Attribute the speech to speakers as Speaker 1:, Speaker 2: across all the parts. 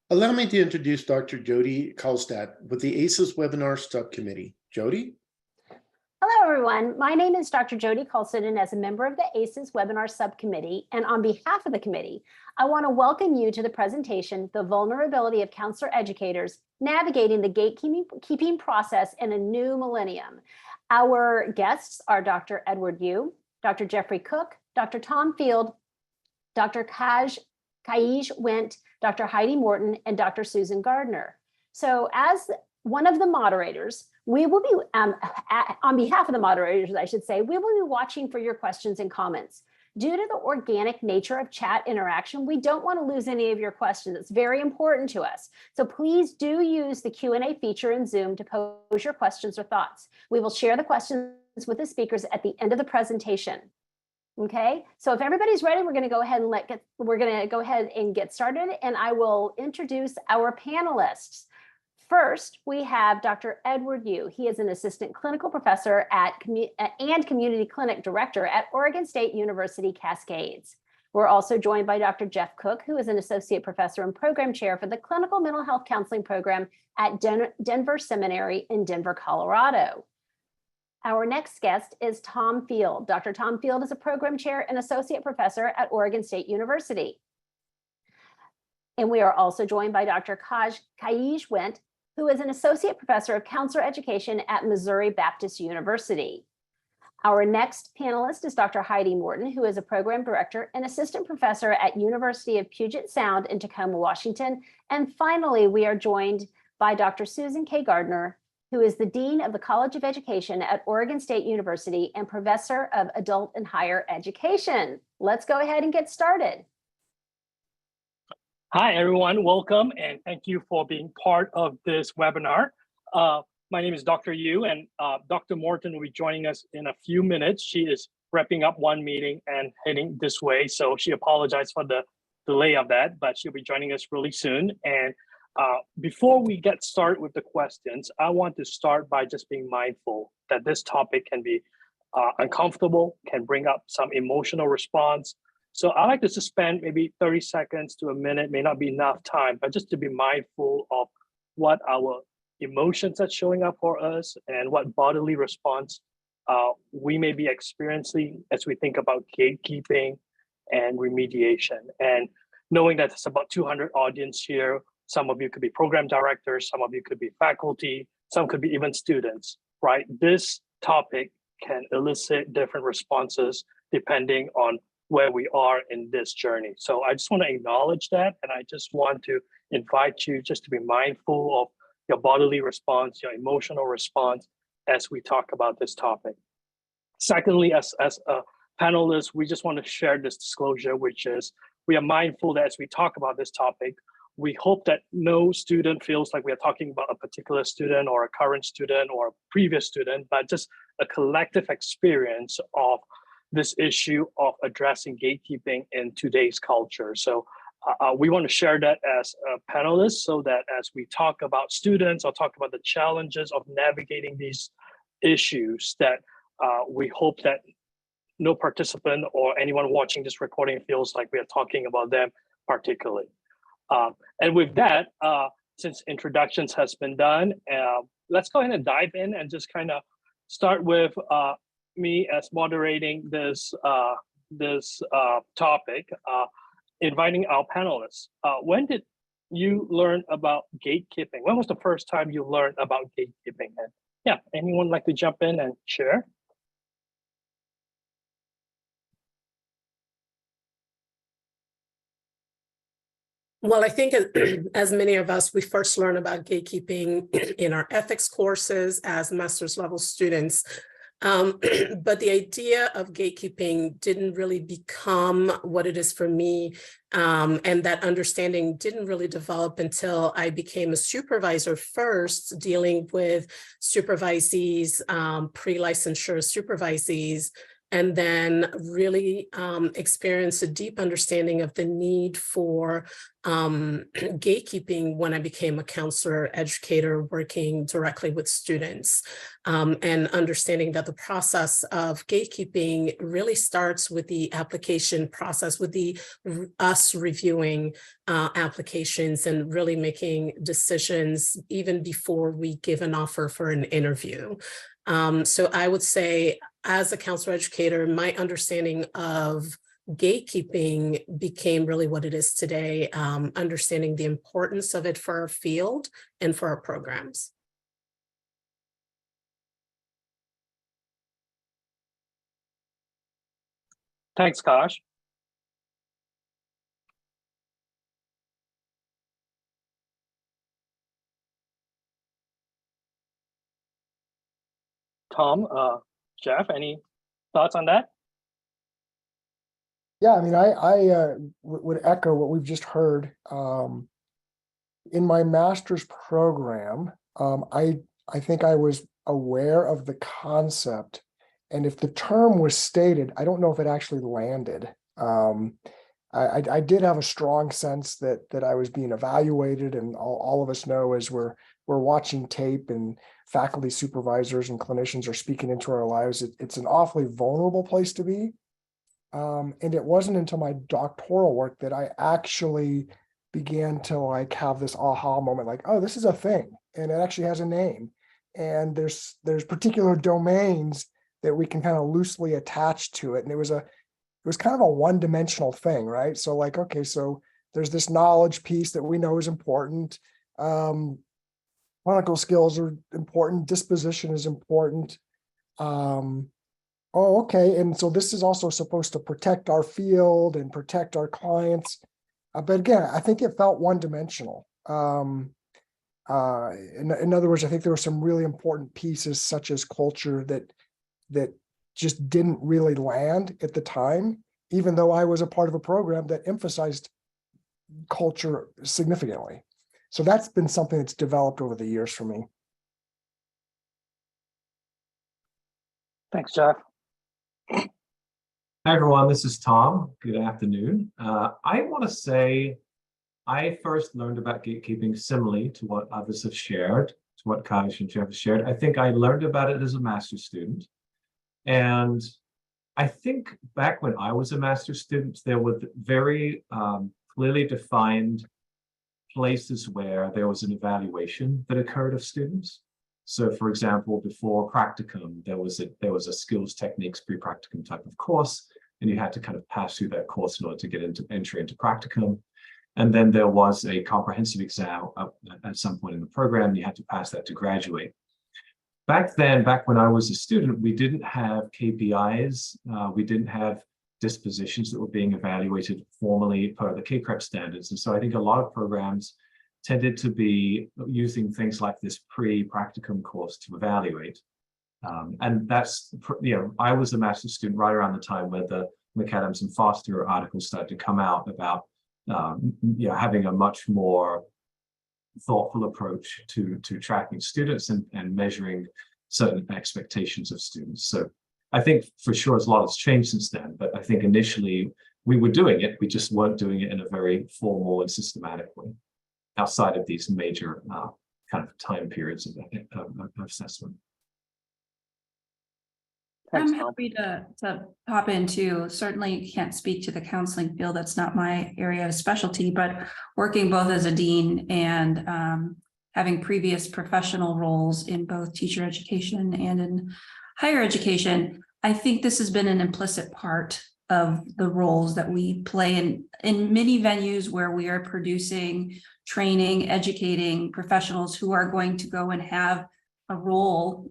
Speaker 1: Allow me to introduce Dr. Jody Kalstad with the ACES Webinar Subcommittee. Jody?
Speaker 2: Hello, everyone. My name is Dr. Jody Kalstad, and as a member of the ACES Webinar Subcommittee, and on behalf of the committee, I want to welcome you to the presentation, The Vulnerability of Counselor Educators, Navigating the Gatekeeping Process in a New Millennium. Our guests are Dr. Edward Yu, Dr. Jeffrey Cook, Dr. Thom Field, Dr. Kayij-Wint, Dr. Heidi Morton, and Dr. Susan Gardner. So as one of the moderators, we will be, on behalf of the moderators, I should say, we will be watching for your questions and comments. Due to the organic nature of chat interaction, we don't want to lose any of your questions. It's very important to us. So please do use the Q&A feature in Zoom to pose your questions or thoughts. We will share the questions with the speakers at the end of the presentation. Okay, so if everybody's ready, we're going to go ahead and get started, and I will introduce our panelists. First, we have Dr. Edward Yu. He is an assistant clinical professor and community clinic director at Oregon State University Cascades. We're also joined by Dr. Jeff Cook, who is an associate professor and program chair for the clinical mental health counseling program at Denver Seminary in Denver, Colorado. Our next guest is Thom Field. Dr. Thom Field is a program chair and associate professor at Oregon State University. And we are also joined by Dr. Kayij-Wint, who is an associate professor of counselor education at Missouri Baptist University. Our next panelist is Dr. Heidi Morton, who is a program director and assistant professor at University of Puget Sound in Tacoma, Washington. And finally, we are joined by Dr. Susan K. Gardner, who is the Dean of the College of Education at Oregon State University and Professor of Adult and Higher Education. Let's go ahead and get started.
Speaker 3: Hi, everyone. Welcome, and thank you for being part of this webinar. My name is Dr. Yu, and Dr. Morton will be joining us in a few minutes. She is wrapping up one meeting and heading this way, so she apologized for the delay of that, but she'll be joining us really soon. And before we get started with the questions, I want to start by just being mindful that this topic can be uncomfortable, can bring up some emotional response. So I like to just spend maybe 30 seconds to a minute, may not be enough time, but just to be mindful of what our emotions are showing up for us and what bodily response we may be experiencing as we think about gatekeeping and remediation. And knowing that it's about 200 audience here, some of you could be program directors, some of you could be faculty, some could be even students, right? This topic can elicit different responses depending on where we are in this journey. So I just want to acknowledge that, and I just want to invite you just to be mindful of your bodily response, your emotional response as we talk about this topic. Secondly, as a panelist, we just want to share this disclosure, which is we are mindful that as we talk about this topic, we hope that no student feels like we are talking about a particular student or a current student or a previous student, but just a collective experience of this issue of addressing gatekeeping in today's culture. So we want to share that as a panelist so that as we talk about students or talk about the challenges of navigating these issues, that we hope that no participant or anyone watching this recording feels like we are talking about them particularly. And with that, since introductions has been done, let's go ahead and dive in and just kind of start with me as moderating this topic, inviting our panelists. When did you learn about gatekeeping? When was the first time you learned about gatekeeping? And yeah, anyone like to jump in and share?
Speaker 4: Well, I think as many of us, we first learn about gatekeeping in our ethics courses as master's level students. But the idea of gatekeeping didn't really become what it is for me. And that understanding didn't really develop until I became a supervisor first, dealing with supervisees, pre-licensure supervisees, and then really experienced a deep understanding of the need for gatekeeping when I became a counselor educator working directly with students, and understanding that the process of gatekeeping really starts with the application process, with us reviewing applications and really making decisions even before we give an offer for an interview. So I would say, as a counselor educator, my understanding of gatekeeping became really what it is today, understanding the importance of it for our field and for our programs.
Speaker 3: Thanks, Kash. Thom, Jeff, any thoughts on that?
Speaker 5: Yeah, I mean, I would echo what we've just heard. In my master's program, I think I was aware of the concept, and if the term was stated, I don't know if it actually landed. I did have a strong sense that I was being evaluated, and all of us know as we're watching tape and faculty supervisors and clinicians are speaking into our lives, it's an awfully vulnerable place to be. And it wasn't until my doctoral work that I actually began to like have this aha moment, like, oh, this is a thing, and it actually has a name. And there's particular domains that we can kind of loosely attach to it. And it was kind of a one-dimensional thing, right? So like, okay, so there's this knowledge piece that we know is important. Clinical skills are important. Disposition is important. Oh, okay. And so this is also supposed to protect our field and protect our clients. But again, I think it felt one-dimensional. In other words, I think there were some really important pieces such as culture that just didn't really land at the time, even though I was a part of a program that emphasized culture significantly. So that's been something that's developed over the years for me.
Speaker 3: Thanks, Jeff.
Speaker 6: Hi, everyone. This is Thom. Good afternoon. I want to say I first learned about gatekeeping similarly to what others have shared, to what Kayij and Jeff have shared. I think I learned about it as a master's student. And I think back when I was a master's student, there were very clearly defined places where there was an evaluation that occurred of students. So, for example, before practicum, there was a skills, techniques, pre-practicum type of course, and you had to kind of pass through that course in order to get into entry into practicum. And then there was a comprehensive exam at some point in the program, and you had to pass that to graduate. Back then, back when I was a student, we didn't have KPIs, we didn't have dispositions that were being evaluated formally per the KCREP standards. And so I think a lot of programs tended to be using things like this pre-practicum course to evaluate. And that's, I was a master's student right around the time where the McAdams and Foster articles started to come out about having a much more thoughtful approach to tracking students and measuring certain expectations of students. So I think for sure a lot has changed since then, but I think initially we were doing it, we just weren't doing it in a very formal and systematic way outside of these major kind of time periods of assessment.
Speaker 3: Thanks,
Speaker 7: I'm happy to pop in too. Certainly can't speak to the counseling field. That's not my area of specialty, but working both as a dean and having previous professional roles in both teacher education and in higher education, I think this has been an implicit part of the roles that we play in many venues where we are producing, training, educating professionals who are going to go and have a role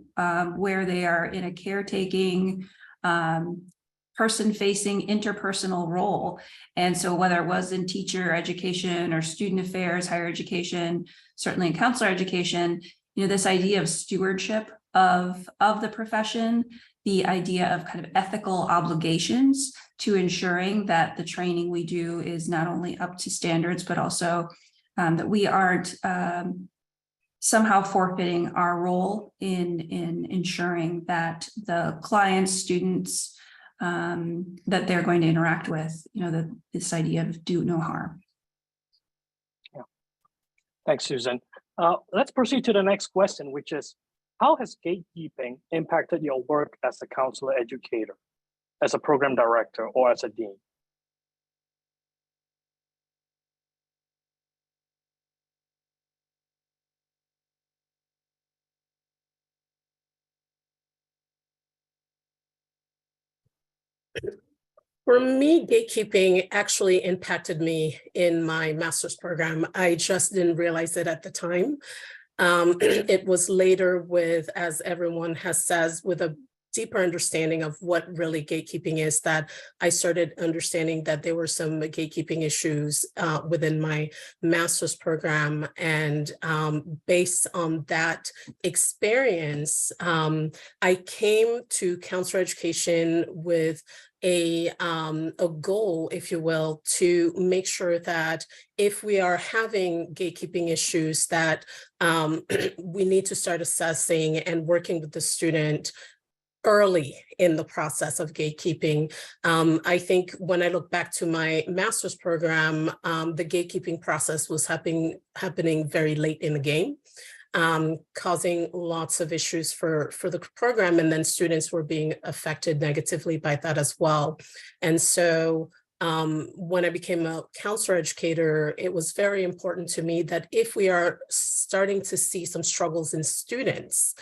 Speaker 7: where they are in a caretaking, person-facing, interpersonal role. And so whether it was in teacher education or student affairs, higher education, certainly in counselor education, this idea of stewardship of the profession, the idea of kind of ethical obligations to ensuring that the training we do is not only up to standards, but also that we aren't somehow forfeiting our role in ensuring that the clients, students, that they're going to interact with, this idea of do no harm.
Speaker 3: Yeah. Thanks, Susan. Let's proceed to the next question, which is, how has gatekeeping impacted your work as a counselor educator, as a program director, or as a dean?
Speaker 4: For me, gatekeeping actually impacted me in my master's program. I just didn't realize it at the time. It was later with, as everyone has says, with a deeper understanding of what really gatekeeping is, that I started understanding that there were some gatekeeping issues within my master's program. And based on that experience, I came to counselor education with a goal, if you will, to make sure that if we are having gatekeeping issues, that we need to start assessing and working with the student early in the process of gatekeeping. I think when I look back to my master's program, the gatekeeping process was happening very late in the game, causing lots of issues for the program, and then students were being affected negatively by that as well. And so when I became a counselor educator, it was very important to me that if we are starting to see some struggles in students,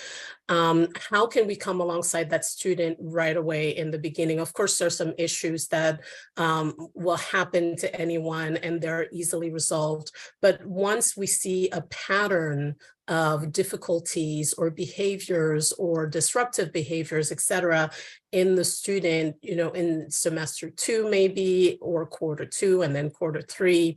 Speaker 4: how can we come alongside that student right away in the beginning? Of course, there's some issues that will happen to anyone and they're easily resolved. But once we see a pattern of difficulties or behaviors or disruptive behaviors, et cetera, in the student, in semester 2 maybe, or quarter 2 and then quarter 3,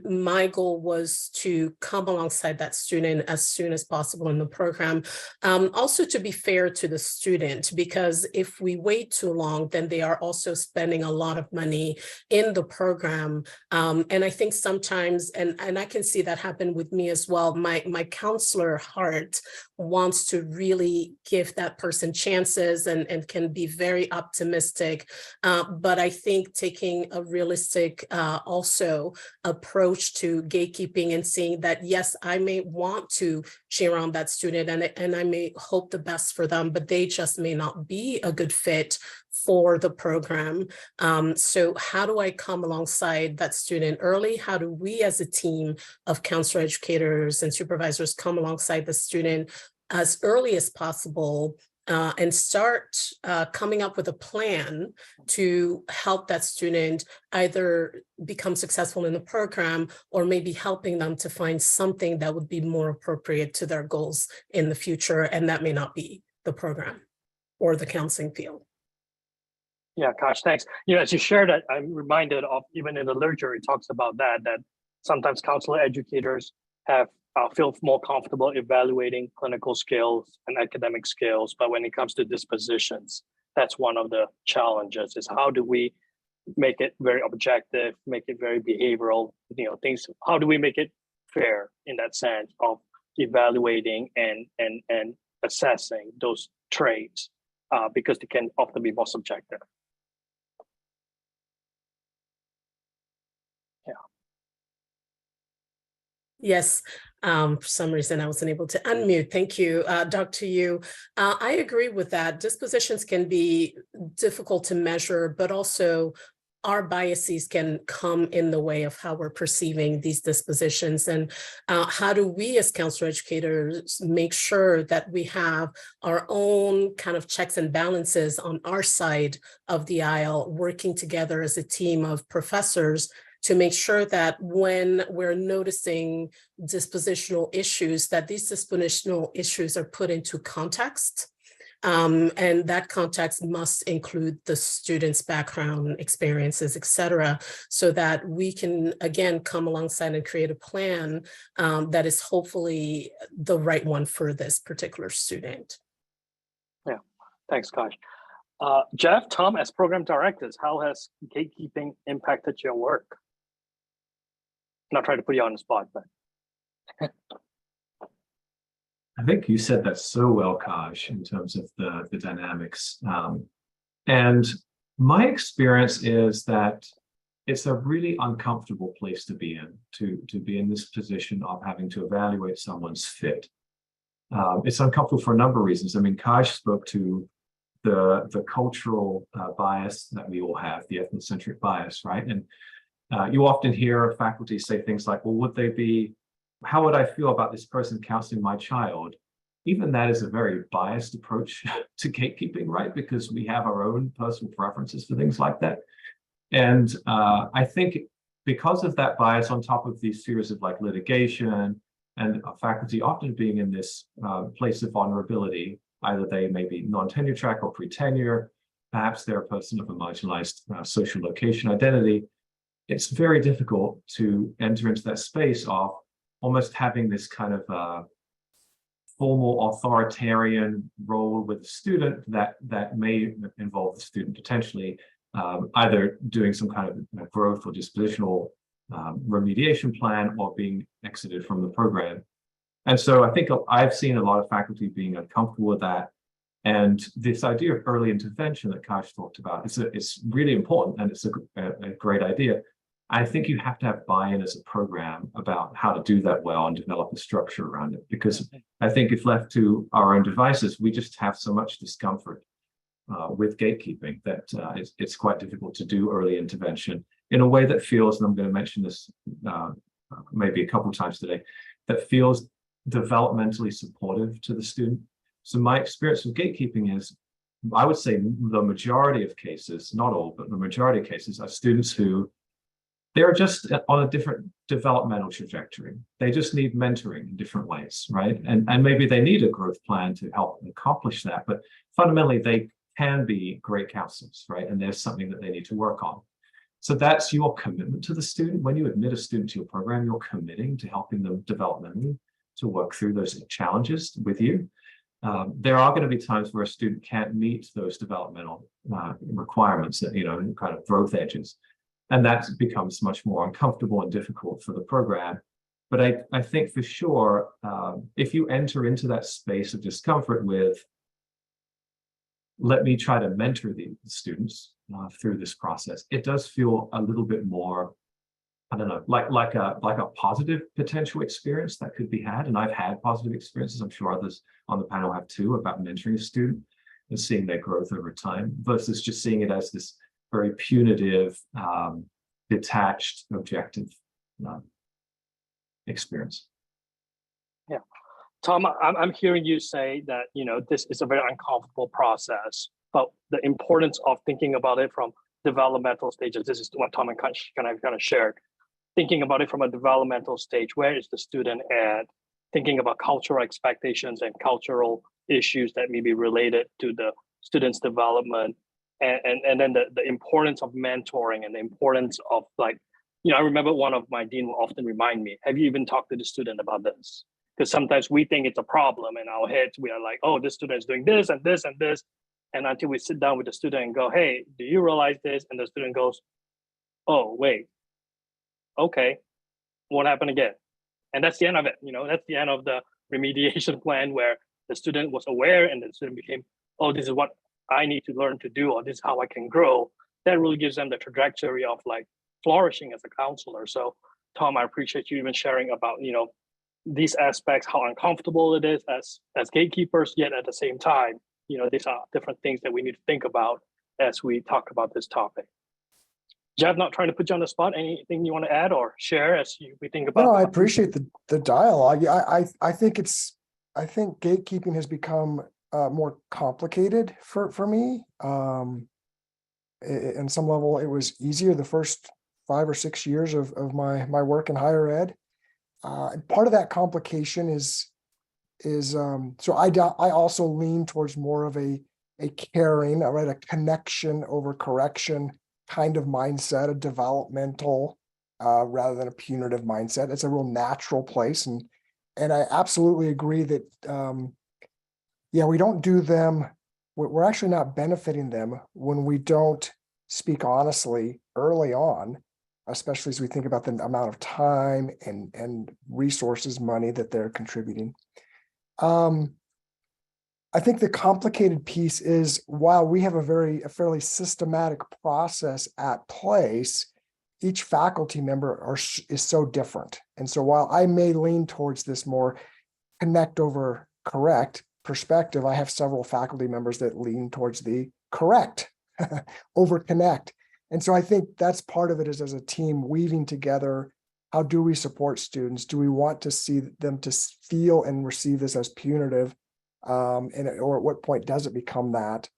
Speaker 4: my goal was to come alongside that student as soon as possible in the program. Also to be fair to the student, because if we wait too long, then they are also spending a lot of money in the program. And I think sometimes, and I can see that happen with me as well, my counselor heart wants to really give that person chances and can be very optimistic. But I think taking a realistic also approach to gatekeeping and seeing that, yes, I may want to cheer on that student and I may hope the best for them, but they just may not be a good fit for the program. So how do I come alongside that student early? How do we as a team of counselor educators and supervisors come alongside the student as early as possible and start coming up with a plan to help that student either become successful in the program or maybe helping them to find something that would be more appropriate to their goals in the future. And that may not be the program or the counseling field.
Speaker 3: Yeah, gosh, thanks. As you shared that, I'm reminded of, even in the literature, it talks about that sometimes counselor educators feel more comfortable evaluating clinical skills and academic skills, but when it comes to dispositions, that's one of the challenges, is how do we make it very objective, make it very behavioral, things, how do we make it fair in that sense of evaluating and assessing those traits, because they can often be more subjective. Yeah.
Speaker 4: Yes, for some reason I wasn't able to unmute. Thank you, Dr. Yu. I agree with that. Dispositions can be difficult to measure, but also our biases can come in the way of how we're perceiving these dispositions. And how do we as counselor educators make sure that we have our own kind of checks and balances on our side of the aisle, working together as a team of professors to make sure that when we're noticing dispositional issues, that these dispositional issues are put into context. And that context must include the student's background, experiences, et cetera, so that we can, again, come alongside and create a plan that is hopefully the right one for this particular student.
Speaker 3: Yeah, thanks, Kayij. Jeff, Thom, as program directors, how has gatekeeping impacted your work? Not trying to put you on the spot, but.
Speaker 6: I think you said that so well, Kayij, in terms of the dynamics. And my experience is that it's a really uncomfortable place to be in, to be in this position of having to evaluate someone's fit. It's uncomfortable for a number of reasons. I mean, Kayij spoke to the cultural bias that we all have, the ethnocentric bias, right? And you often hear faculty say things like, well, how would I feel about this person counseling my child? Even that is a very biased approach to gatekeeping, right? Because we have our own personal preferences for things like that. And I think because of that bias, on top of these fears of like litigation and faculty often being in this place of vulnerability, either they may be non-tenure track or pre-tenure, perhaps they're a person of a marginalized social location identity, it's very difficult to enter into that space of almost having this kind of formal authoritarian role with the student that may involve the student potentially either doing some kind of growth or dispositional remediation plan or being exited from the program. And so I think I've seen a lot of faculty being uncomfortable with that. And this idea of early intervention that Kayij talked about, it's really important and it's a great idea. I think you have to have buy-in as a program about how to do that well and develop a structure around it. Because I think if left to our own devices, we just have so much discomfort with gatekeeping that it's quite difficult to do early intervention in a way that feels, and I'm going to mention this maybe a couple of times today, that feels developmentally supportive to the student. So my experience with gatekeeping is, I would say the majority of cases, not all, but the majority of cases are students who they're just on a different developmental trajectory. They just need mentoring in different ways, right? And maybe they need a growth plan to help accomplish that, but fundamentally they can be great counselors, right? And there's something that they need to work on. So that's your commitment to the student. When you admit a student to your program, you're committing to helping them developmentally to work through those challenges with you. There are going to be times where a student can't meet those developmental requirements that, kind of growth edges. And that becomes much more uncomfortable and difficult for the program. But I think for sure, if you enter into that space of discomfort with, let me try to mentor the students through this process, it does feel a little bit more, I don't know, like a positive potential experience that could be had. And I've had positive experiences, I'm sure others on the panel have too, about mentoring a student and seeing their growth over time versus just seeing it as this very punitive, detached, objective experience.
Speaker 3: Yeah. Thom, I'm hearing you say that, this is a very uncomfortable process, but the importance of thinking about it from developmental stages, this is what Thom and Kayij kind of shared. Thinking about it from a developmental stage, where is the student at? Thinking about cultural expectations and cultural issues that may be related to the student's development. And then the importance of mentoring and the importance of I remember one of my dean will often remind me, have you even talked to the student about this? Because sometimes we think it's a problem in our heads. We are like, oh, this student is doing this and this and this. And until we sit down with the student and go, hey, do you realize this? And the student goes, oh, wait, okay, what happened again? And that's the end of it. That's the end of the remediation plan where the student was aware and the student became, oh, this is what I need to learn to do, or this is how I can grow. That really gives them the trajectory of flourishing as a counselor. So Thom, I appreciate you even sharing about, these aspects, how uncomfortable it is as gatekeepers, yet at the same time, these are different things that we need to think about as we talk about this topic. Jeff, not trying to put you on the spot. Anything you want to add or share as we think about?
Speaker 5: No, I appreciate the dialogue. I think gatekeeping has become more complicated for me. In some level, it was easier the first 5 or 6 years of my work in higher ed. Part of that complication is so I also lean towards more of a caring, right, a connection over correction kind of mindset, a developmental rather than a punitive mindset. It's a real natural place, and I absolutely agree that we don't do them. We're actually not benefiting them when we don't speak honestly early on, especially as we think about the amount of time and resources, money that they're contributing. I think the complicated piece is while we have a fairly systematic process at place, each faculty member is so different. And so while I may lean towards this more connect over correct perspective, I have several faculty members that lean towards the correct over connect. And so I think that's part of it is as a team weaving together, how do we support students? Do we want to see them to feel and receive this as punitive? Or at what point does it become that?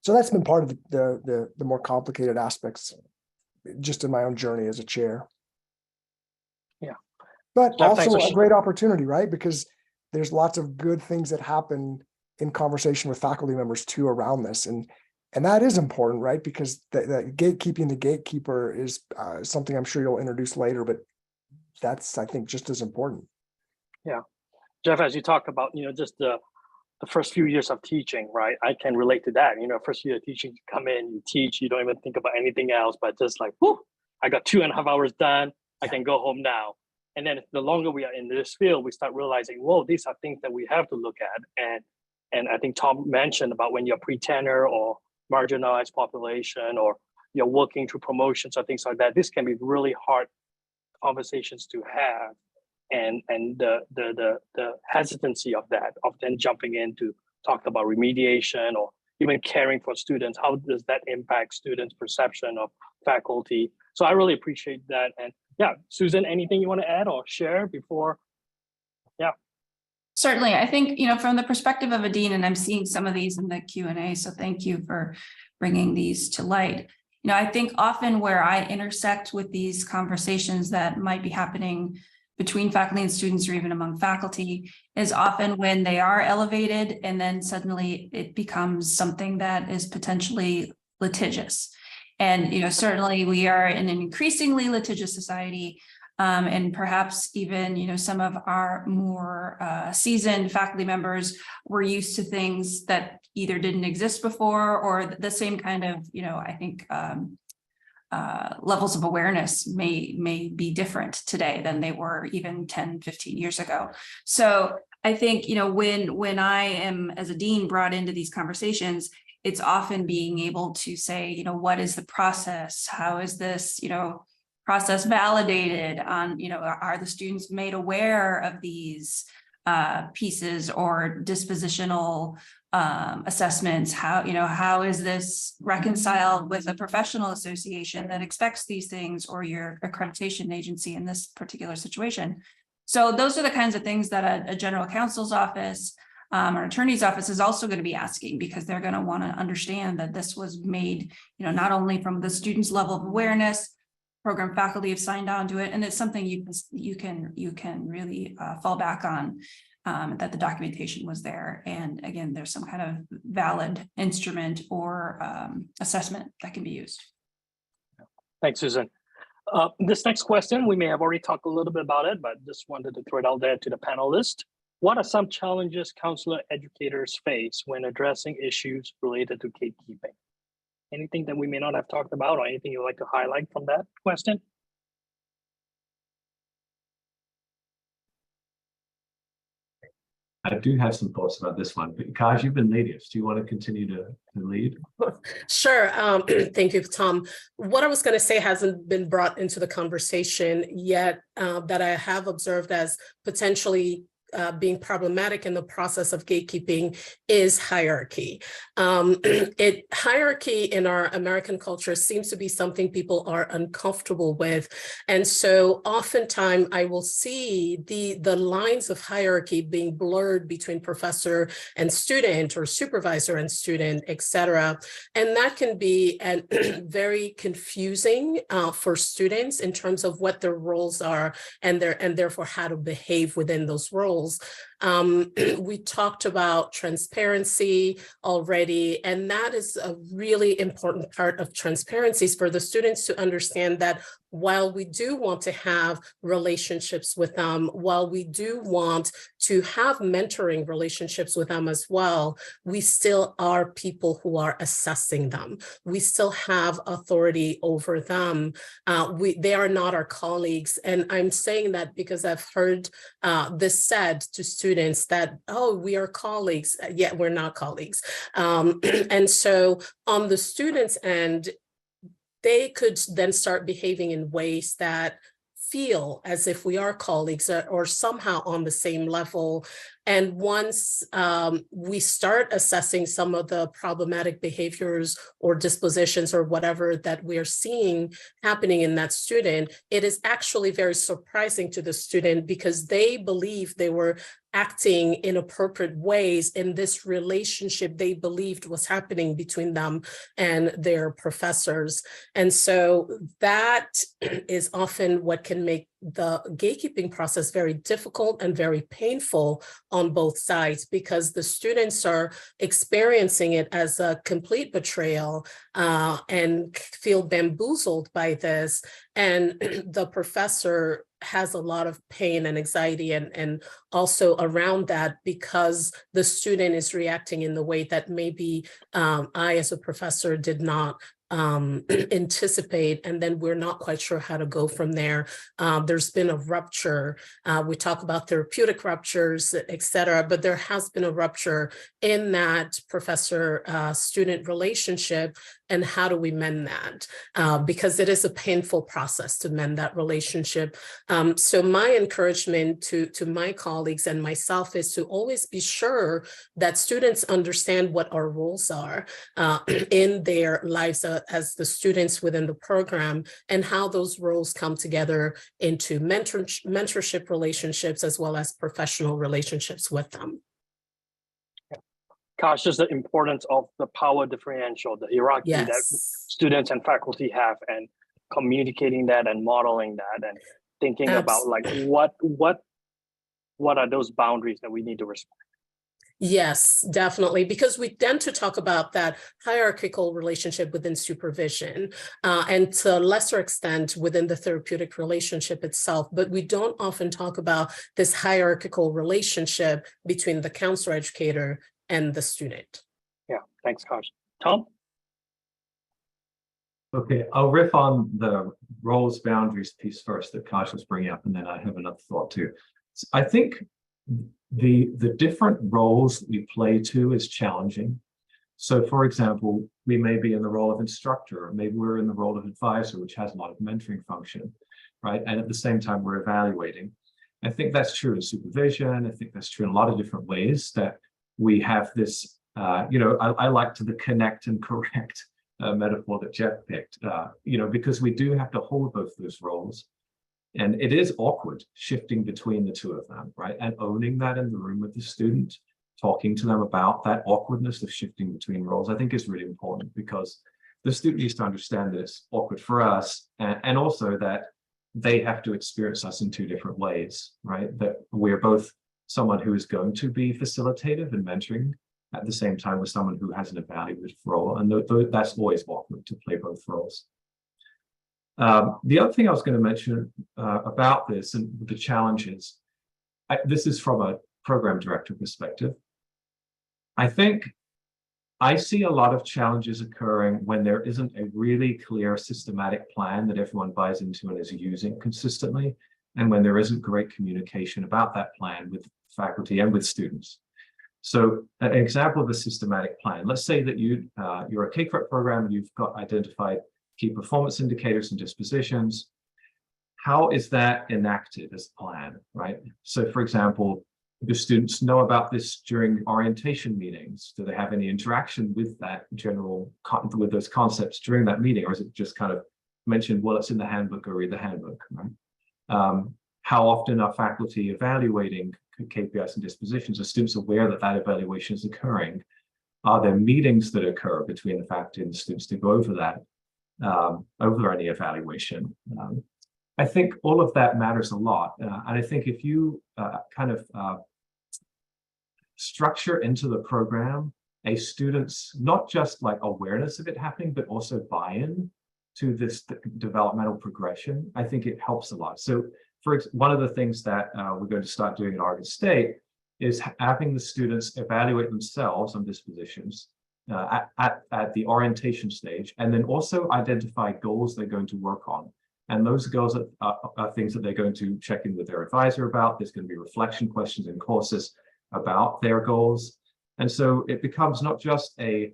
Speaker 5: So that's been part of the more complicated aspects just in my own journey as a chair.
Speaker 3: Yeah.
Speaker 5: But
Speaker 3: Jeff,
Speaker 5: also
Speaker 3: thanks
Speaker 5: a great opportunity, right? Because there's lots of good things that happen in conversation with faculty members too around this. And that is important, right? Because the gatekeeping, the gatekeeper is something I'm sure you'll introduce later, but that's, I think, just as important.
Speaker 3: Yeah. Jeff, as you talk about, just the first few years of teaching, right? I can relate to that. First year of teaching, you come in, you teach, you don't even think about anything else, but just like, whoo, I got 2.5 hours done. I can go home now. And then the longer we are in this field, we start realizing, whoa, these are things that we have to look at. And I think Thom mentioned about when you're pre-tenor or marginalized population, or you're working through promotions or things like that, this can be really hard conversations to have. And the hesitancy of that, of then jumping in to talk about remediation or even caring for students, how does that impact students' perception of faculty? So I really appreciate that. And yeah, Susan, anything you want to add or share before? Yeah.
Speaker 7: Certainly. I think, from the perspective of a dean, and I'm seeing some of these in the Q&A, so thank you for bringing these to light. I think often where I intersect with these conversations that might be happening between faculty and students or even among faculty is often when they are elevated and then suddenly it becomes something that is potentially litigious. And, certainly we are in an increasingly litigious society, and perhaps even, some of our more seasoned faculty members were used to things that either didn't exist before or the same kind of, I think, levels of awareness may be different today than they were even 10, 15 years ago. So I think, when I am as a dean brought into these conversations, it's often being able to say, what is the process? How is this, process validated on, are the students made aware of these pieces or dispositional assessments? How is this reconciled with a professional association that expects these things or your accreditation agency in this particular situation? So those are the kinds of things that a general counsel's office or attorney's office is also going to be asking, because they're going to want to understand that this was made, not only from the student's level of awareness, program faculty have signed on to it, and it's something you can really fall back on. That the documentation was there. And again, there's some kind of valid instrument or assessment that can be used.
Speaker 3: Thanks, Susan. This next question, we may have already talked a little bit about it, but just wanted to throw it out there to the panelists. What are some challenges counselor educators face when addressing issues related to gatekeeping? Anything that we may not have talked about or anything you'd like to highlight from that question?
Speaker 6: I do have some thoughts about this one, but Kayij, you've been natives. Do you want to continue to lead?
Speaker 4: Sure. Thank you, Thom. What I was going to say hasn't been brought into the conversation yet, that I have observed as potentially being problematic in the process of gatekeeping is hierarchy. Hierarchy in our American culture seems to be something people are uncomfortable with. And so oftentimes I will see the lines of hierarchy being blurred between professor and student or supervisor and student, et cetera. And that can be very confusing for students in terms of what their roles are and therefore how to behave within those roles. We talked about transparency already, and that is a really important part of transparency is for the students to understand that while we do want to have relationships with them, while we do want to have mentoring relationships with them as well, we still are people who are assessing them. We still have authority over them. They are not our colleagues. And I'm saying that because I've heard this said to students that, oh, we are colleagues, yet we're not colleagues. And so on the students' end, they could then start behaving in ways that feel as if we are colleagues or somehow on the same level. And once we start assessing some of the problematic behaviors or dispositions or whatever that we are seeing happening in that student, it is actually very surprising to the student because they believe they were acting in appropriate ways in this relationship they believed was happening between them and their professors. And so that is often what can make the gatekeeping process very difficult and very painful on both sides, because the students are experiencing it as a complete betrayal and feel bamboozled by this. And the professor has a lot of pain and anxiety and also around that because the student is reacting in the way that maybe I as a professor did not anticipate, and then we're not quite sure how to go from there. There's been a rupture. We talk about therapeutic ruptures, et cetera, but there has been a rupture in that professor-student relationship. And how do we mend that? Because it is a painful process to mend that relationship. So my encouragement to my colleagues and myself is to always be sure that students understand what our roles are in their lives as the students within the program, and how those roles come together into mentorship relationships as well as professional relationships with them.
Speaker 3: Gosh, just the importance of the power differential, the hierarchy that students and faculty have, and communicating that and modeling that and thinking about like what are those boundaries that we need to respect.
Speaker 4: Yes, definitely, because we tend to talk about that hierarchical relationship within supervision and to a lesser extent within the therapeutic relationship itself, but we don't often talk about this hierarchical relationship between the counselor educator and the student.
Speaker 3: Yeah, thanks, Kash. Thom?
Speaker 6: Okay, I'll riff on the roles boundaries piece first that Kash was bringing up, and then I have another thought too. So I think the different roles we play to is challenging. So for example, we may be in the role of instructor, or maybe we're in the role of advisor, which has a lot of mentoring function, right? And at the same time, we're evaluating. I think that's true in supervision. I think that's true in a lot of different ways that we have this, I like the connect and correct metaphor that Jeff picked, because we do have to hold both those roles. And it is awkward shifting between the two of them, right? And owning that in the room with the student, talking to them about that awkwardness of shifting between roles, I think is really important, because the student needs to understand that it's awkward for us, and also that they have to experience us in two different ways, right? That we're both someone who is going to be facilitative and mentoring at the same time with someone who has an evaluative role. And that's always awkward to play both roles. The other thing I was going to mention about this and the challenges, this is from a program director perspective. I think I see a lot of challenges occurring when there isn't a really clear systematic plan that everyone buys into and is using consistently, and when there isn't great communication about that plan with faculty and with students. So an example of a systematic plan, let's say that you're a K-Credit program and you've got identified key performance indicators and dispositions. How is that enacted as a plan, right? So for example, do students know about this during orientation meetings? Do they have any interaction with that with those concepts during that meeting? Or is it just kind of mentioned, well, it's in the handbook, go read the handbook, right? How often are faculty evaluating KPIs and dispositions? Are students aware that that evaluation is occurring? Are there meetings that occur between the faculty and the students to go over that, over any evaluation? I think all of that matters a lot. And I think if you structure into the program a student's not just like awareness of it happening, but also buy-in to this developmental progression, I think it helps a lot. So one of the things that we're going to start doing at Oregon State is having the students evaluate themselves on dispositions at the orientation stage, and then also identify goals they're going to work on. And those goals are things that they're going to check in with their advisor about. There's going to be reflection questions in courses about their goals. And so it becomes not just the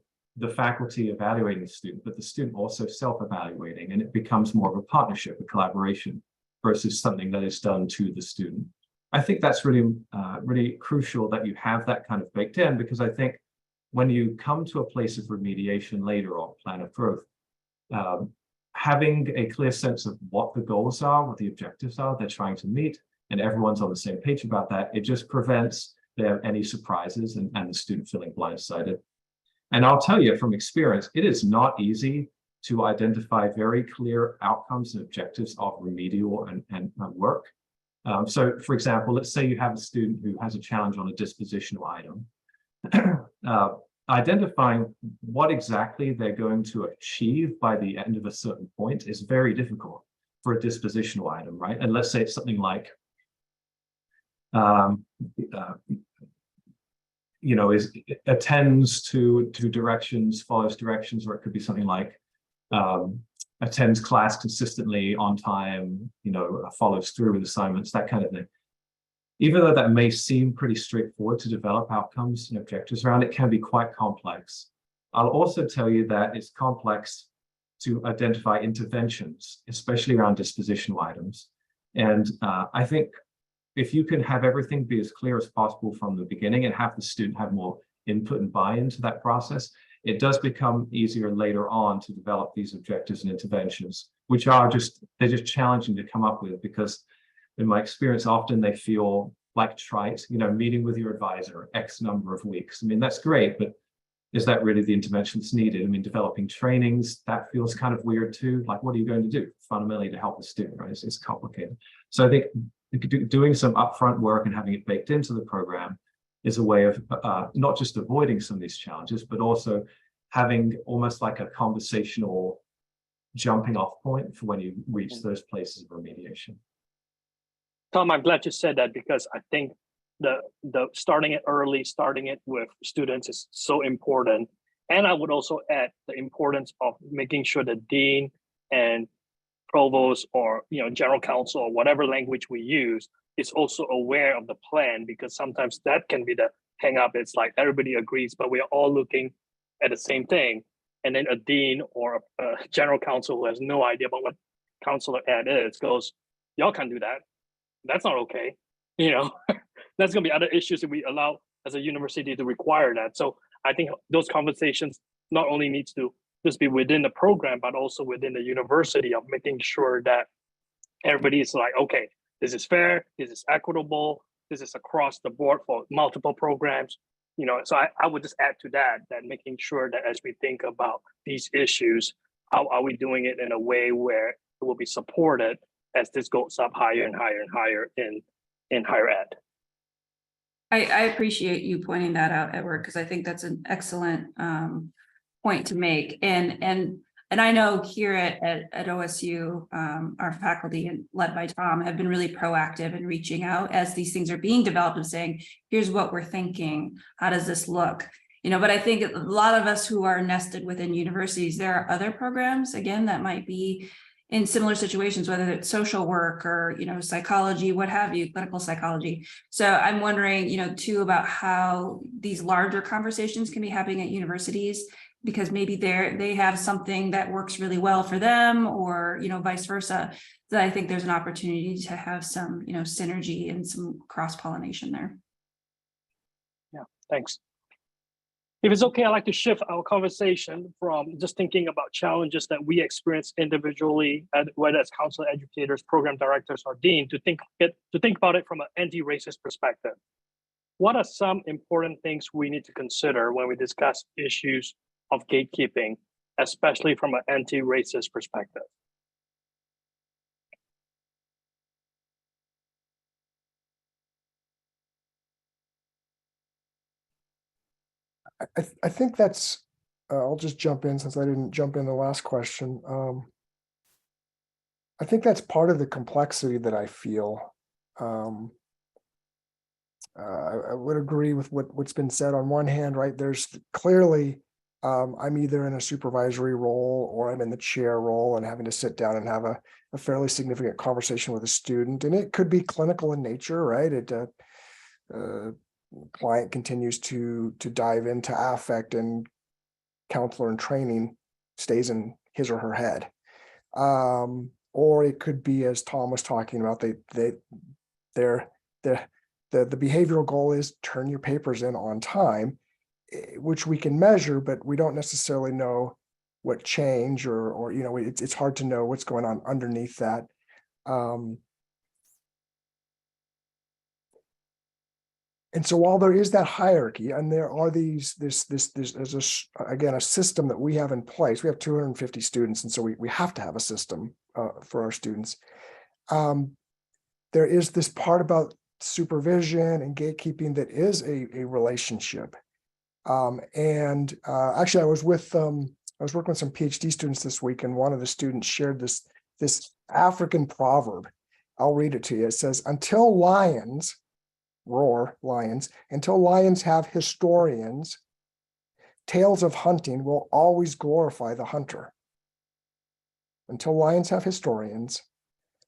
Speaker 6: faculty evaluating the student, but the student also self-evaluating, and it becomes more of a partnership, a collaboration, versus something that is done to the student. I think that's really, really crucial that you have that kind of baked in, because I think when you come to a place of remediation later or plan of growth, having a clear sense of what the goals are, what the objectives are they're trying to meet, and everyone's on the same page about that, it just prevents there any surprises and the student feeling blindsided. And I'll tell you from experience, it is not easy to identify very clear outcomes and objectives of remedial and work. So for example, let's say you have a student who has a challenge on a dispositional item. Identifying what exactly they're going to achieve by the end of a certain point is very difficult for a dispositional item, right? And let's say it's something like, attends to directions, follows directions, or it could be something like attends class consistently on time, follows through with assignments, that kind of thing. Even though that may seem pretty straightforward to develop outcomes and objectives around, it can be quite complex. I'll also tell you that it's complex to identify interventions, especially around dispositional items. And I think if you can have everything be as clear as possible from the beginning and have the student have more input and buy-in to that process, it does become easier later on to develop these objectives and interventions, which are they're just challenging to come up with, because in my experience, often they feel like trite, meeting with your advisor X number of weeks. I mean, that's great, but is that really the intervention that's needed? I mean, developing trainings, that feels kind of weird too. Like, what are you going to do fundamentally to help the student, right? It's complicated. So I think doing some upfront work and having it baked into the program is a way of not just avoiding some of these challenges, but also having almost like a conversational jumping off point for when you reach those places of remediation.
Speaker 3: Thom, I'm glad you said that, because I think the starting it early, starting it with students is so important. And I would also add the importance of making sure the dean and provost or general counsel or whatever language we use is also aware of the plan, because sometimes that can be the hang up. It's like everybody agrees, but we're all looking at the same thing. And then a dean or a general counsel who has no idea about what counselor ed is goes, y'all can't do that. That's not okay. That's going to be other issues if we allow as a university to require that. So I think those conversations not only needs to just be within the program, but also within the university, of making sure that everybody is like, okay, this is fair, this is equitable, this is across the board for multiple programs. So I would just add to that making sure that as we think about these issues, how are we doing it in a way where it will be supported as this goes up higher and higher and higher in higher ed.
Speaker 7: I appreciate you pointing that out, Edward, because I think that's an excellent point to make. And I know here at OSU, our faculty, and led by Thom, have been really proactive in reaching out as these things are being developed and saying, here's what we're thinking. How does this look? But I think a lot of us who are nested within universities, there are other programs, again, that might be in similar situations, whether it's social work or, psychology, what have you, clinical psychology. So I'm wondering, too, about how these larger conversations can be happening at universities, because maybe they have something that works really well for them, or, vice versa. So I think there's an opportunity to have some, synergy and some cross-pollination there.
Speaker 3: Yeah, thanks. If it's okay, I'd like to shift our conversation from just thinking about challenges that we experience individually, whether as counselor educators, program directors, or dean, to think about it from an anti-racist perspective. What are some important things we need to consider when we discuss issues of gatekeeping, especially from an anti-racist perspective?
Speaker 5: I think that's, I'll just jump in since I didn't jump in the last question. I think that's part of the complexity that I feel. I would agree with what's been said. On one hand, right, there's clearly, I'm either in a supervisory role or I'm in the chair role and having to sit down and have a fairly significant conversation with a student. And it could be clinical in nature, right? Client continues to dive into affect, and counselor in training stays in his or her head. Or it could be, as Thom was talking about, the behavioral goal is turn your papers in on time, which we can measure, but we don't necessarily know what change or it's hard to know what's going on underneath that. And so while there is that hierarchy, and there are there's again a system that we have in place. We have 250 students, and so we have to have a system for our students. There is this part about supervision and gatekeeping that is a relationship. Actually, I was working with some PhD students this week, and one of the students shared this African proverb. I'll read it to you. It says, "Until lions roar, lions, until lions have historians, tales of hunting will always glorify the hunter." Until lions have historians,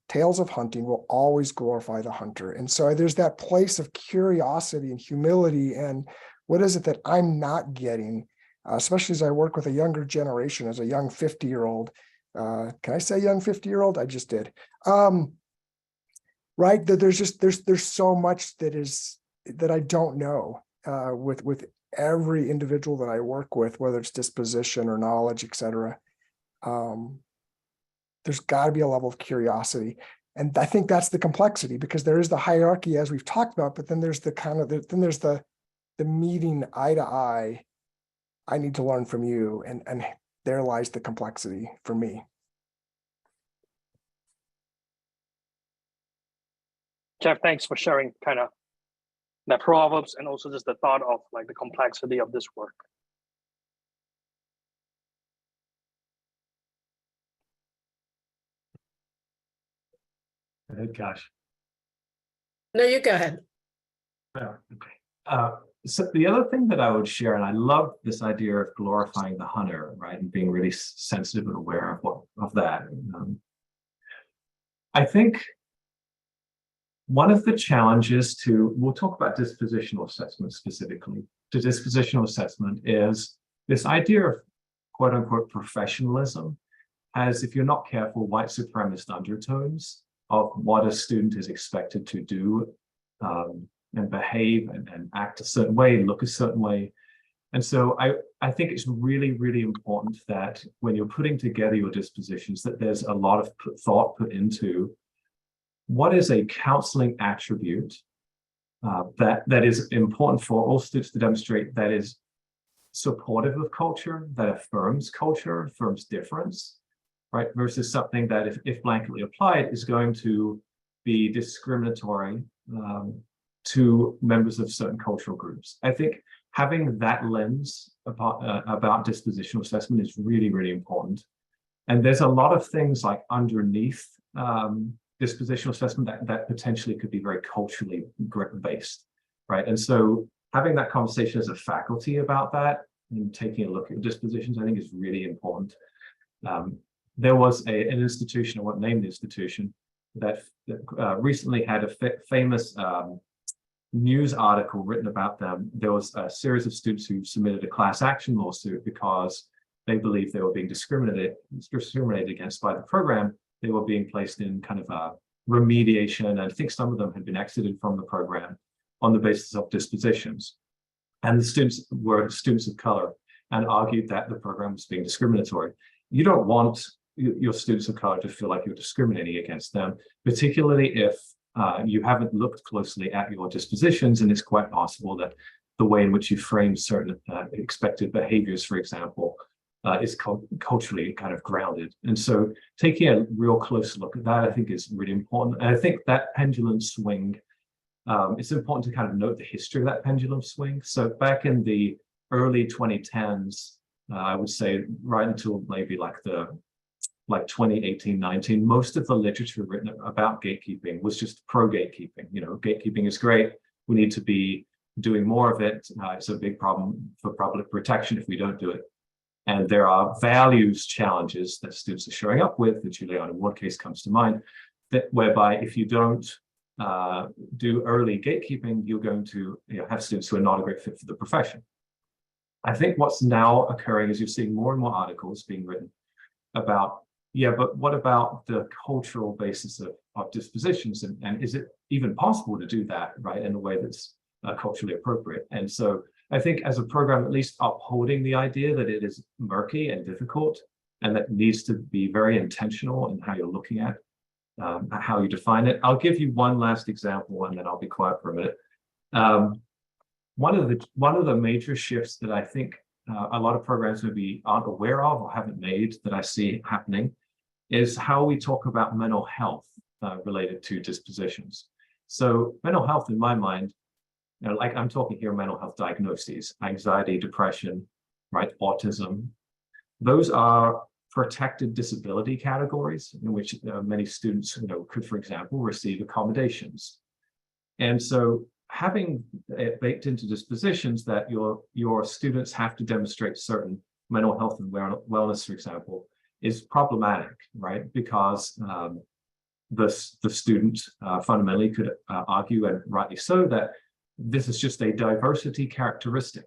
Speaker 5: tales of hunting will always glorify the hunter. And so there's that place of curiosity and humility, and what is it that I'm not getting, especially as I work with a younger generation, as a young 50-year-old. Can I say young 50-year-old? I just did. Right, that there's so much that I don't know with every individual that I work with, whether it's disposition or knowledge, et cetera. There's got to be a level of curiosity, and I think that's the complexity, because there is the hierarchy as we've talked about, but then there's the meeting eye to eye. I need to learn from you, and there lies the complexity for me.
Speaker 3: Jeff, thanks for sharing kind of the proverbs and also just the thought of like the complexity of this work.
Speaker 6: Go ahead, Kash.
Speaker 4: No, you go ahead.
Speaker 6: Oh, okay. So the other thing that I would share, and I love this idea of glorifying the hunter, right, and being really sensitive and aware of that. I think one of the challenges we'll talk about dispositional assessment specifically. To dispositional assessment is this idea of quote unquote professionalism has, if you're not careful, white supremacist undertones of what a student is expected to do and behave and act a certain way, look a certain way. And so I think it's really, really important that when you're putting together your dispositions, that there's a lot of thought put into what is a counseling attribute that is important for all students to demonstrate, that is supportive of culture, that affirms culture, affirms difference, right? Versus something that, if blanketly applied, is going to be discriminatory to members of certain cultural groups. I think having that lens about dispositional assessment is really, really important. And there's a lot of things like underneath dispositional assessment that potentially could be very culturally based, right? And so having that conversation as a faculty about that and taking a look at dispositions, I think is really important. There was an institution, I won't name the institution, that recently had a famous news article written about them. There was a series of students who submitted a class action lawsuit because they believed they were being discriminated against by the program. They were being placed in kind of a remediation, and I think some of them had been exited from the program on the basis of dispositions. And the students were students of color and argued that the program was being discriminatory. You don't want your students of color to feel like you're discriminating against them, particularly if you haven't looked closely at your dispositions, and it's quite possible that the way in which you frame certain expected behaviors, for example, is culturally kind of grounded. And so taking a real close look at that, I think, is really important. And I think that pendulum swing, it's important to kind of note the history of that pendulum swing. So back in the early 2010s, I would say right until maybe like the like 2018, 19, most of the literature written about gatekeeping was just pro-gatekeeping. You know, gatekeeping is great. We need to be doing more of it. It's a big problem for public protection if we don't do it. And there are values challenges that students are showing up with. The Juliana Ward case comes to mind, that whereby if you don't do early gatekeeping, you're going to have students who are not a great fit for the profession. I think what's now occurring is you're seeing more and more articles being written about, yeah, but what about the cultural basis of dispositions? And is it even possible to do that, right, in a way that's culturally appropriate? And so I think as a program, at least upholding the idea that it is murky and difficult, and that needs to be very intentional in how you're looking at how you define it. I'll give you one last example, and then I'll be quiet for a minute. One of the major shifts that I think a lot of programs maybe aren't aware of or haven't made that I see happening is how we talk about mental health related to dispositions. So mental health, in my mind, like I'm talking here mental health diagnoses, anxiety, depression, right, autism. Those are protected disability categories in which many students, could, for example, receive accommodations. And so having it baked into dispositions that your students have to demonstrate certain mental health and wellness, for example, is problematic, right? Because the student fundamentally could argue, and rightly so, that this is just a diversity characteristic.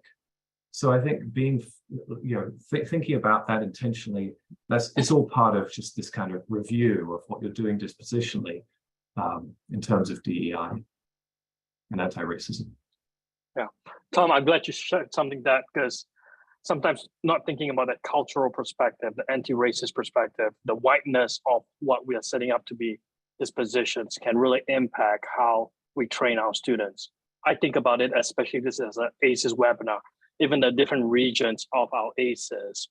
Speaker 6: So I think being, thinking about that intentionally, it's all part of just this kind of review of what you're doing dispositionally in terms of DEI and anti-racism.
Speaker 3: Yeah, Thom, I'm glad you shared something that, because sometimes not thinking about that cultural perspective, the anti-racist perspective, the whiteness of what we are setting up to be dispositions can really impact how we train our students. I think about it, especially this is an ACES webinar. Even the different regions of our ACES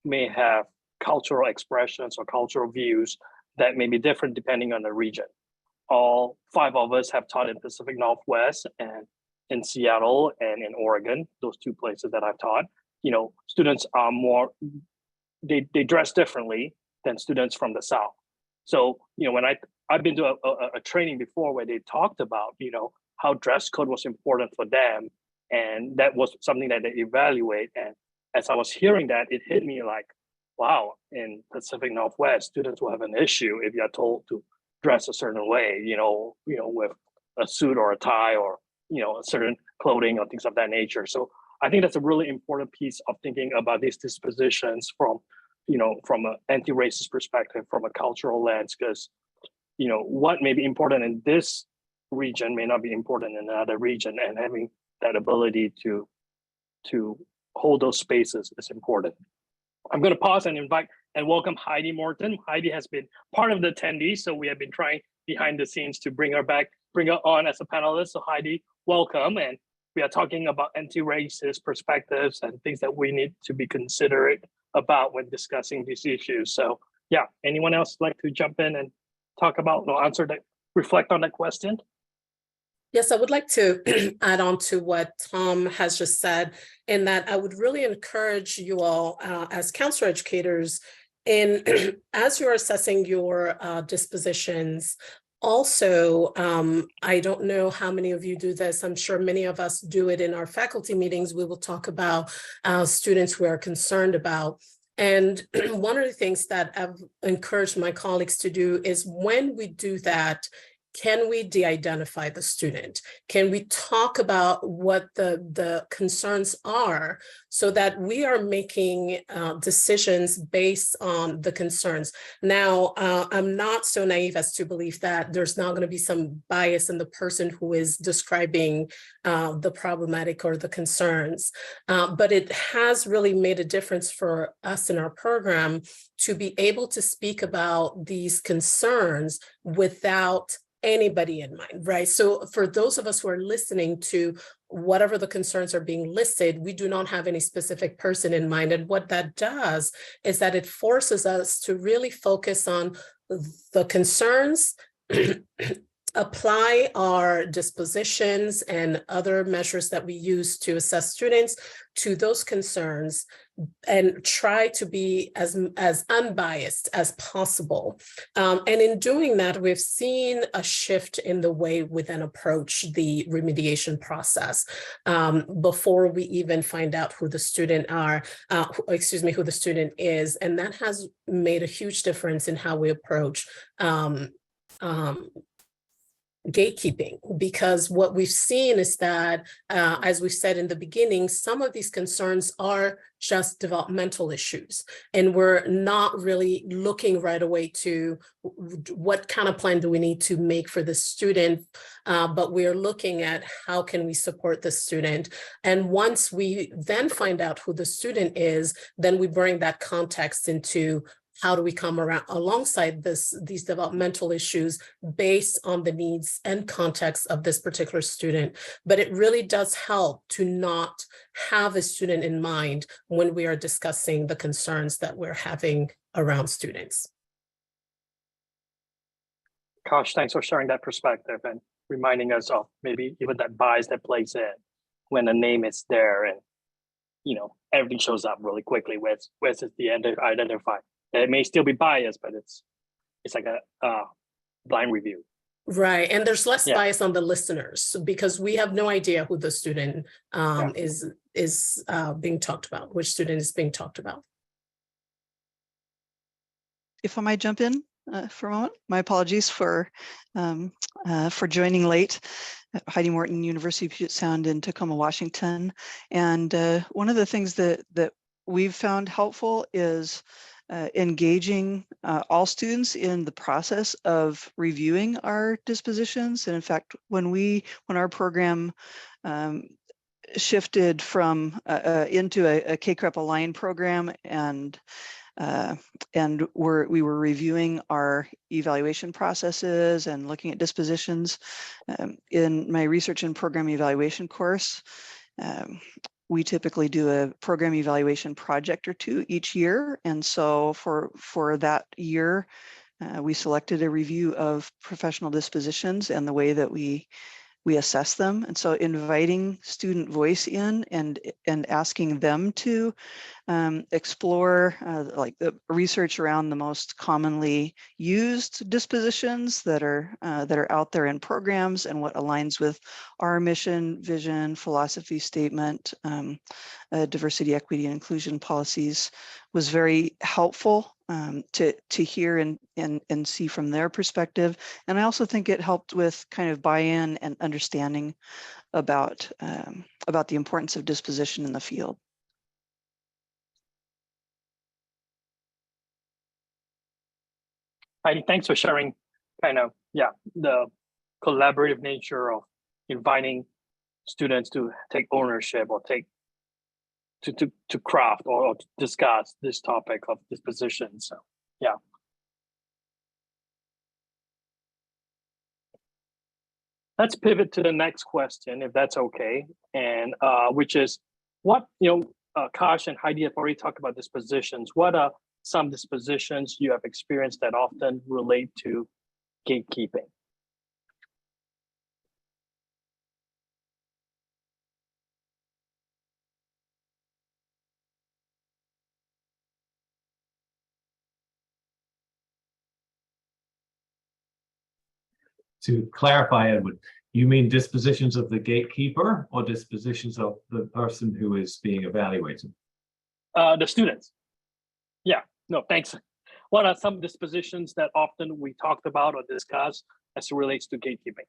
Speaker 3: may have cultural expressions or cultural views that may be different depending on the region. All 5 of us have taught in Pacific Northwest and in Seattle and in Oregon, those 2 places that I've taught. Students are more, they dress differently than students from the South. So, when I've been to a training before where they talked about, how dress code was important for them. And that was something that they evaluate. And as I was hearing that, it hit me like, wow, in Pacific Northwest, students will have an issue if you're told to dress a certain way, with a suit or a tie or, a certain clothing or things of that nature. So I think that's a really important piece of thinking about these dispositions from an anti-racist perspective, from a cultural lens, because, what may be important in this region may not be important in another region, and having that ability to hold those spaces is important. I'm going to pause and invite and welcome Heidi Morton. Heidi has been part of the attendees, so we have been trying behind the scenes to bring her on as a panelist. So Heidi, welcome. And we are talking about anti-racist perspectives and things that we need to be considerate about when discussing these issues. So yeah, anyone else like to jump in and talk about or answer that, reflect on that question?
Speaker 4: Yes, I would like to add on to what Thom has just said, in that I would really encourage you all as counselor educators, in as you're assessing your dispositions. Also, I don't know how many of you do this. I'm sure many of us do it in our faculty meetings. We will talk about students we are concerned about. And one of the things that I've encouraged my colleagues to do is, when we do that, can we de-identify the student? Can we talk about what the concerns are, so that we are making decisions based on the concerns? Now, I'm not so naive as to believe that there's not going to be some bias in the person who is describing the problematic or the concerns, but it has really made a difference for us in our program to be able to speak about these concerns without anybody in mind, right? So for those of us who are listening to whatever the concerns are being listed, we do not have any specific person in mind. And what that does is that it forces us to really focus on the concerns apply our dispositions and other measures that we use to assess students to those concerns and try to be as unbiased as possible. And in doing that, we've seen a shift in the way we then approach the remediation process before we even find out who the student who the student is. And that has made a huge difference in how we approach gatekeeping, because what we've seen is that, as we said in the beginning, some of these concerns are just developmental issues, and we're not really looking right away to what kind of plan do we need to make for the student, but we're looking at how can we support the student. And once we then find out who the student is, then we bring that context into how do we come around alongside these developmental issues based on the needs and context of this particular student. But it really does help to not have a student in mind when we are discussing the concerns that we're having around students.
Speaker 3: Gosh, thanks for sharing that perspective and reminding us of maybe even that bias that plays in when a name is there and, you know, everything shows up really quickly with the end identified. It may still be biased, but it's like a blind review.
Speaker 4: Right, and there's less bias on the listeners because we have no idea who the student is being talked about, which student is being talked about.
Speaker 8: If I might jump in for a moment, my apologies for joining late. Heidi Morton, University of Puget Sound in Tacoma, Washington, and one of the things that we've found helpful is engaging all students in the process of reviewing our dispositions. And in fact, when our program shifted from into a K-CREP aligned program, and we were reviewing our evaluation processes and looking at dispositions in my research and program evaluation course. We typically do a program evaluation project or two each year. And so for that year, we selected a review of professional dispositions and the way that we assess them. And so inviting student voice in and asking them to explore like the research around the most commonly used dispositions that are out there in programs and what aligns with our mission, vision, philosophy statement, diversity, equity, and inclusion policies was very helpful to hear and see from their perspective. And I also think it helped with kind of buy-in and understanding about the importance of disposition in the field.
Speaker 3: Heidi, thanks for sharing kind of, the collaborative nature of inviting students to take ownership or to craft or to discuss this topic of disposition. So, yeah. Let's pivot to the next question, if that's okay, and which is what, Kayij and Heidi have already talked about dispositions. What are some dispositions you have experienced that often relate to gatekeeping?
Speaker 6: To clarify, Edward, you mean dispositions of the gatekeeper or dispositions of the person who is being evaluated?
Speaker 3: The students. Yeah, no, thanks. What are some dispositions that often we talked about or discussed as it relates to gatekeeping?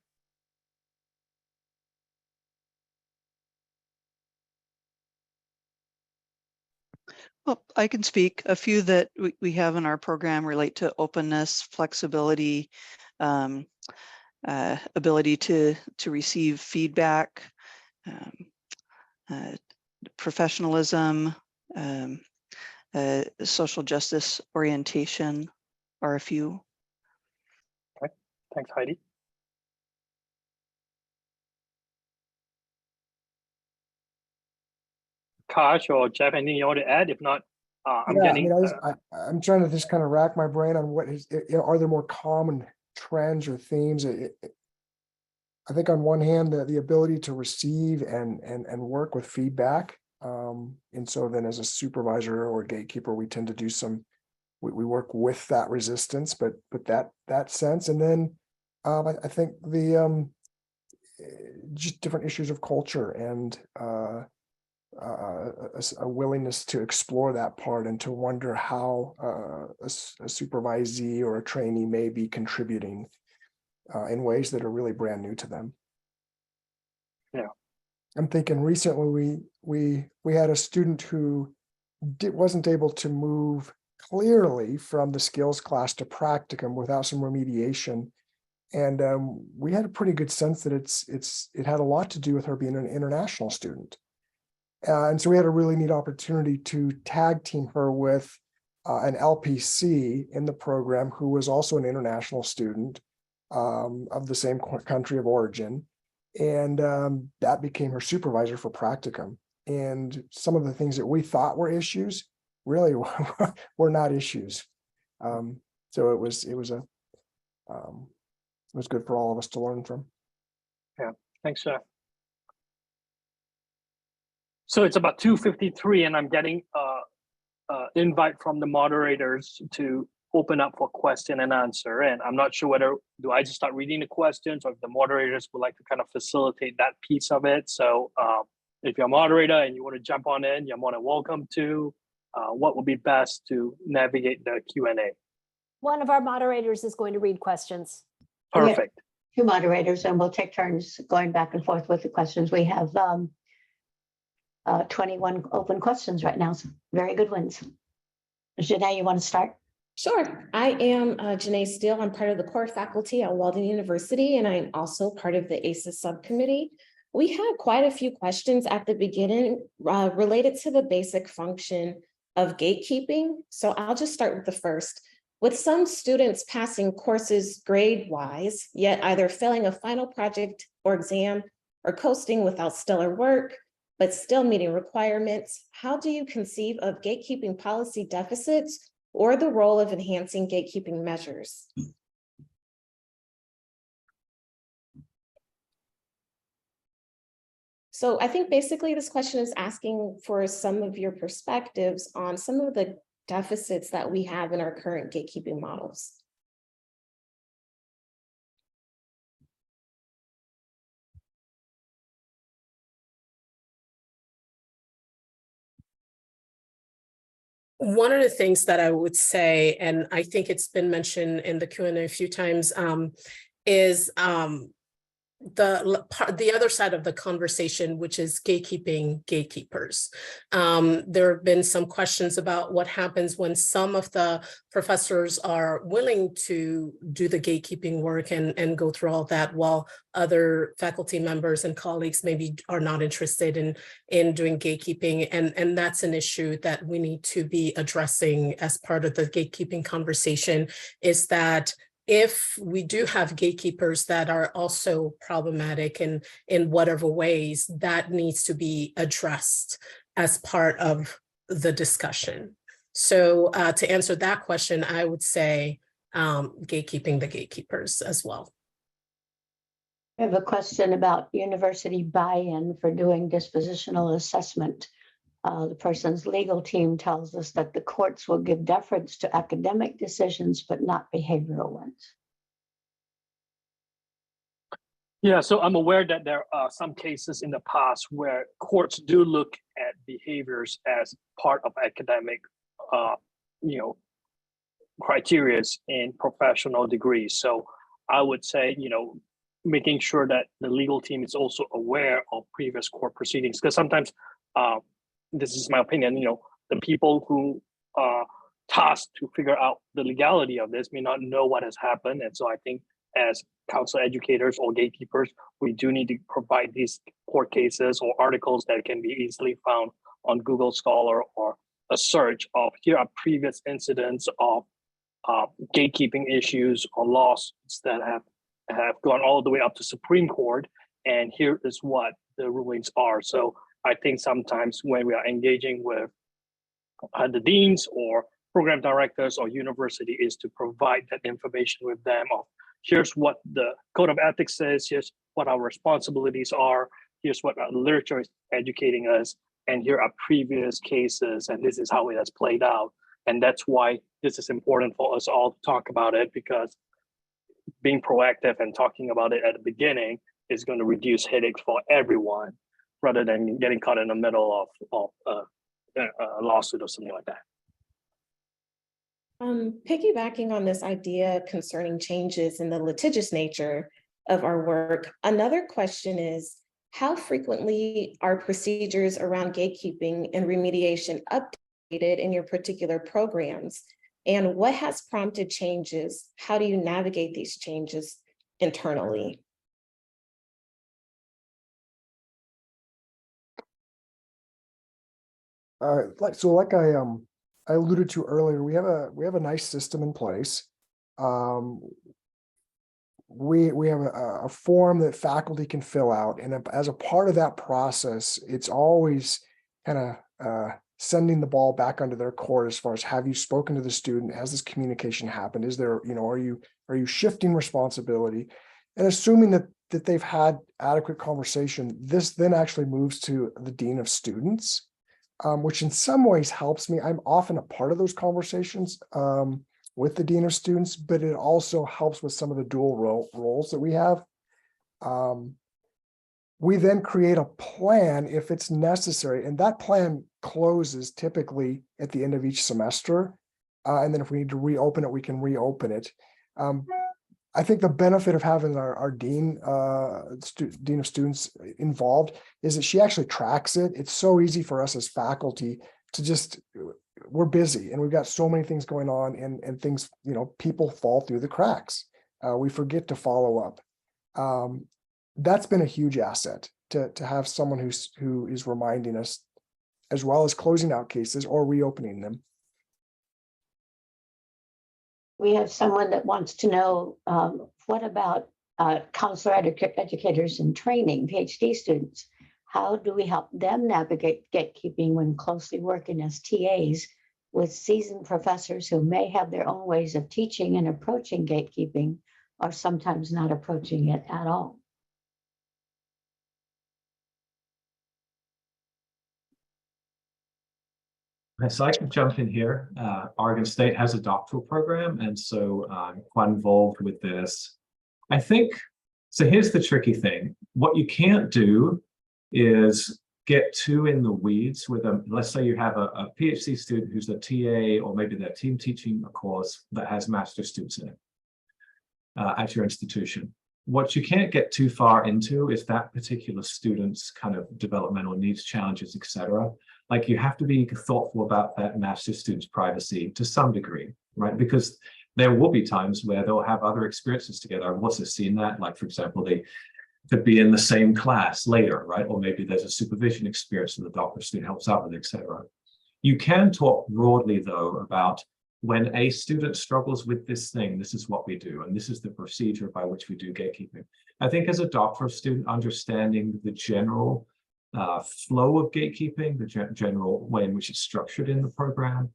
Speaker 8: Well, I can speak. A few that we have in our program relate to openness, flexibility, ability to receive feedback, professionalism, social justice orientation are a few.
Speaker 3: Okay, thanks, Heidi. Kayij or Jeff, anything you want to add? If not, I'm
Speaker 5: trying to just kind of rack my brain on what is, are there more common trends or themes? I think on one hand, the ability to receive and work with feedback. And so then as a supervisor or gatekeeper, we tend to do we work with that resistance, but that sense. And then I think the just different issues of culture and a willingness to explore that part and to wonder how a supervisee or a trainee may be contributing in ways that are really brand new to them.
Speaker 3: Yeah.
Speaker 5: I'm thinking recently we had a student who wasn't able to move clearly from the skills class to practicum without some remediation. And we had a pretty good sense that it had a lot to do with her being an international student. And so we had a really neat opportunity to tag team her with an LPC in the program who was also an international student of the same country of origin. And that became her supervisor for practicum. And some of the things that we thought were issues really were not issues. So it was good for all of us to learn from.
Speaker 3: Yeah, thanks, Jeff. So it's about 2:53, and I'm getting invite from the moderators to open up for question and answer. And I'm not sure whether do I just start reading the questions or if the moderators would like to kind of facilitate that piece of it. So if you're a moderator and you want to jump on in, you're more than welcome to. What would be best to navigate the Q&A?
Speaker 2: One of our moderators is going to read questions.
Speaker 3: Perfect.
Speaker 9: Two moderators, and we'll take turns going back and forth with the questions. We have 21 open questions right now. So very good ones. Janae, you want to start?
Speaker 10: Sure. I am Janae Steele. I'm part of the core faculty at Walden University, and I'm also part of the ACES subcommittee. We had quite a few questions at the beginning related to the basic function of gatekeeping. So I'll just start with the first. With some students passing courses grade-wise, yet either failing a final project or exam or coasting without stellar work, but still meeting requirements, how do you conceive of gatekeeping policy deficits or the role of enhancing gatekeeping measures? So I think basically this question is asking for some of your perspectives on some of the deficits that we have in our current gatekeeping models.
Speaker 4: One of the things that I would say, and I think it's been mentioned in the Q&A a few times, is the other side of the conversation, which is gatekeeping gatekeepers. There have been some questions about what happens when some of the professors are willing to do the gatekeeping work and go through all that, while other faculty members and colleagues maybe are not interested in doing gatekeeping. And that's an issue that we need to be addressing as part of the gatekeeping conversation, is that if we do have gatekeepers that are also problematic in whatever ways, that needs to be addressed as part of the discussion. So to answer that question, I would say gatekeeping the gatekeepers as well.
Speaker 9: I have a question about university buy-in for doing dispositional assessment. The person's legal team tells us that the courts will give deference to academic decisions, but not behavioral ones.
Speaker 3: Yeah, so I'm aware that there are some cases in the past where courts do look at behaviors as part of academic, criteria in professional degrees. So I would say, making sure that the legal team is also aware of previous court proceedings, because sometimes this is my opinion, the people who are tasked to figure out the legality of this may not know what has happened. And so I think as counsel educators or gatekeepers, we do need to provide these court cases or articles that can be easily found on Google Scholar, or a search of here are previous incidents of gatekeeping issues or lawsuits that have gone all the way up to Supreme Court. And here is what the rulings are. So I think sometimes when we are engaging with the deans or program directors or university, is to provide that information with them of here's what the Code of Ethics says, here's what our responsibilities are. Here's what our literature is educating us, and here are previous cases, and this is how it has played out. And that's why this is important for us all to talk about it, because being proactive and talking about it at the beginning is going to reduce headaches for everyone, rather than getting caught in the middle of a lawsuit or something like that.
Speaker 10: Piggybacking on this idea concerning changes in the litigious nature of our work, another question is, how frequently are procedures around gatekeeping and remediation updated in your particular programs? And what has prompted changes? How do you navigate these changes internally?
Speaker 5: Like I alluded to earlier, we have a nice system in place. We have a form that faculty can fill out, and as a part of that process, it's always kind of sending the ball back onto their court as far as, have you spoken to the student? Has this communication happened? Is there, are you shifting responsibility? And assuming that they've had adequate conversation, this then actually moves to the dean of students, which in some ways helps me. I'm often a part of those conversations with the dean of students, but it also helps with some of the dual roles that we have. We then create a plan if it's necessary, and that plan closes typically at the end of each semester. And then if we need to reopen it, we can reopen it. I think the benefit of having our dean of students involved is that she actually tracks it. It's so easy for us as faculty to we're busy and we've got so many things going on, and things, people fall through the cracks. We forget to follow up. That's been a huge asset to have someone who is reminding us, as well as closing out cases or reopening them.
Speaker 9: We have someone that wants to know, what about counselor educators in training, PhD students? How do we help them navigate gatekeeping when closely working as TAs with seasoned professors who may have their own ways of teaching and approaching gatekeeping, or sometimes not approaching it at all?
Speaker 6: So I can jump in here. Oregon State has a doctoral program, and so I'm quite involved with this. I think, so here's the tricky thing. What you can't do is get too in the weeds with them. Let's say you have a PhD student who's a TA, or maybe they're team teaching a course that has master's students in it at your institution. What you can't get too far into is that particular student's kind of developmental needs, challenges, etc. Like, you have to be thoughtful about that master's student's privacy to some degree, right? Because there will be times where they'll have other experiences together. I've also seen that, like, for example, they could be in the same class later, right? Or maybe there's a supervision experience that the doctoral student helps out with, etc. You can talk broadly, though, about when a student struggles with this thing, this is what we do, and this is the procedure by which we do gatekeeping. I think as a doctoral student, understanding the general flow of gatekeeping, the general way in which it's structured in the program.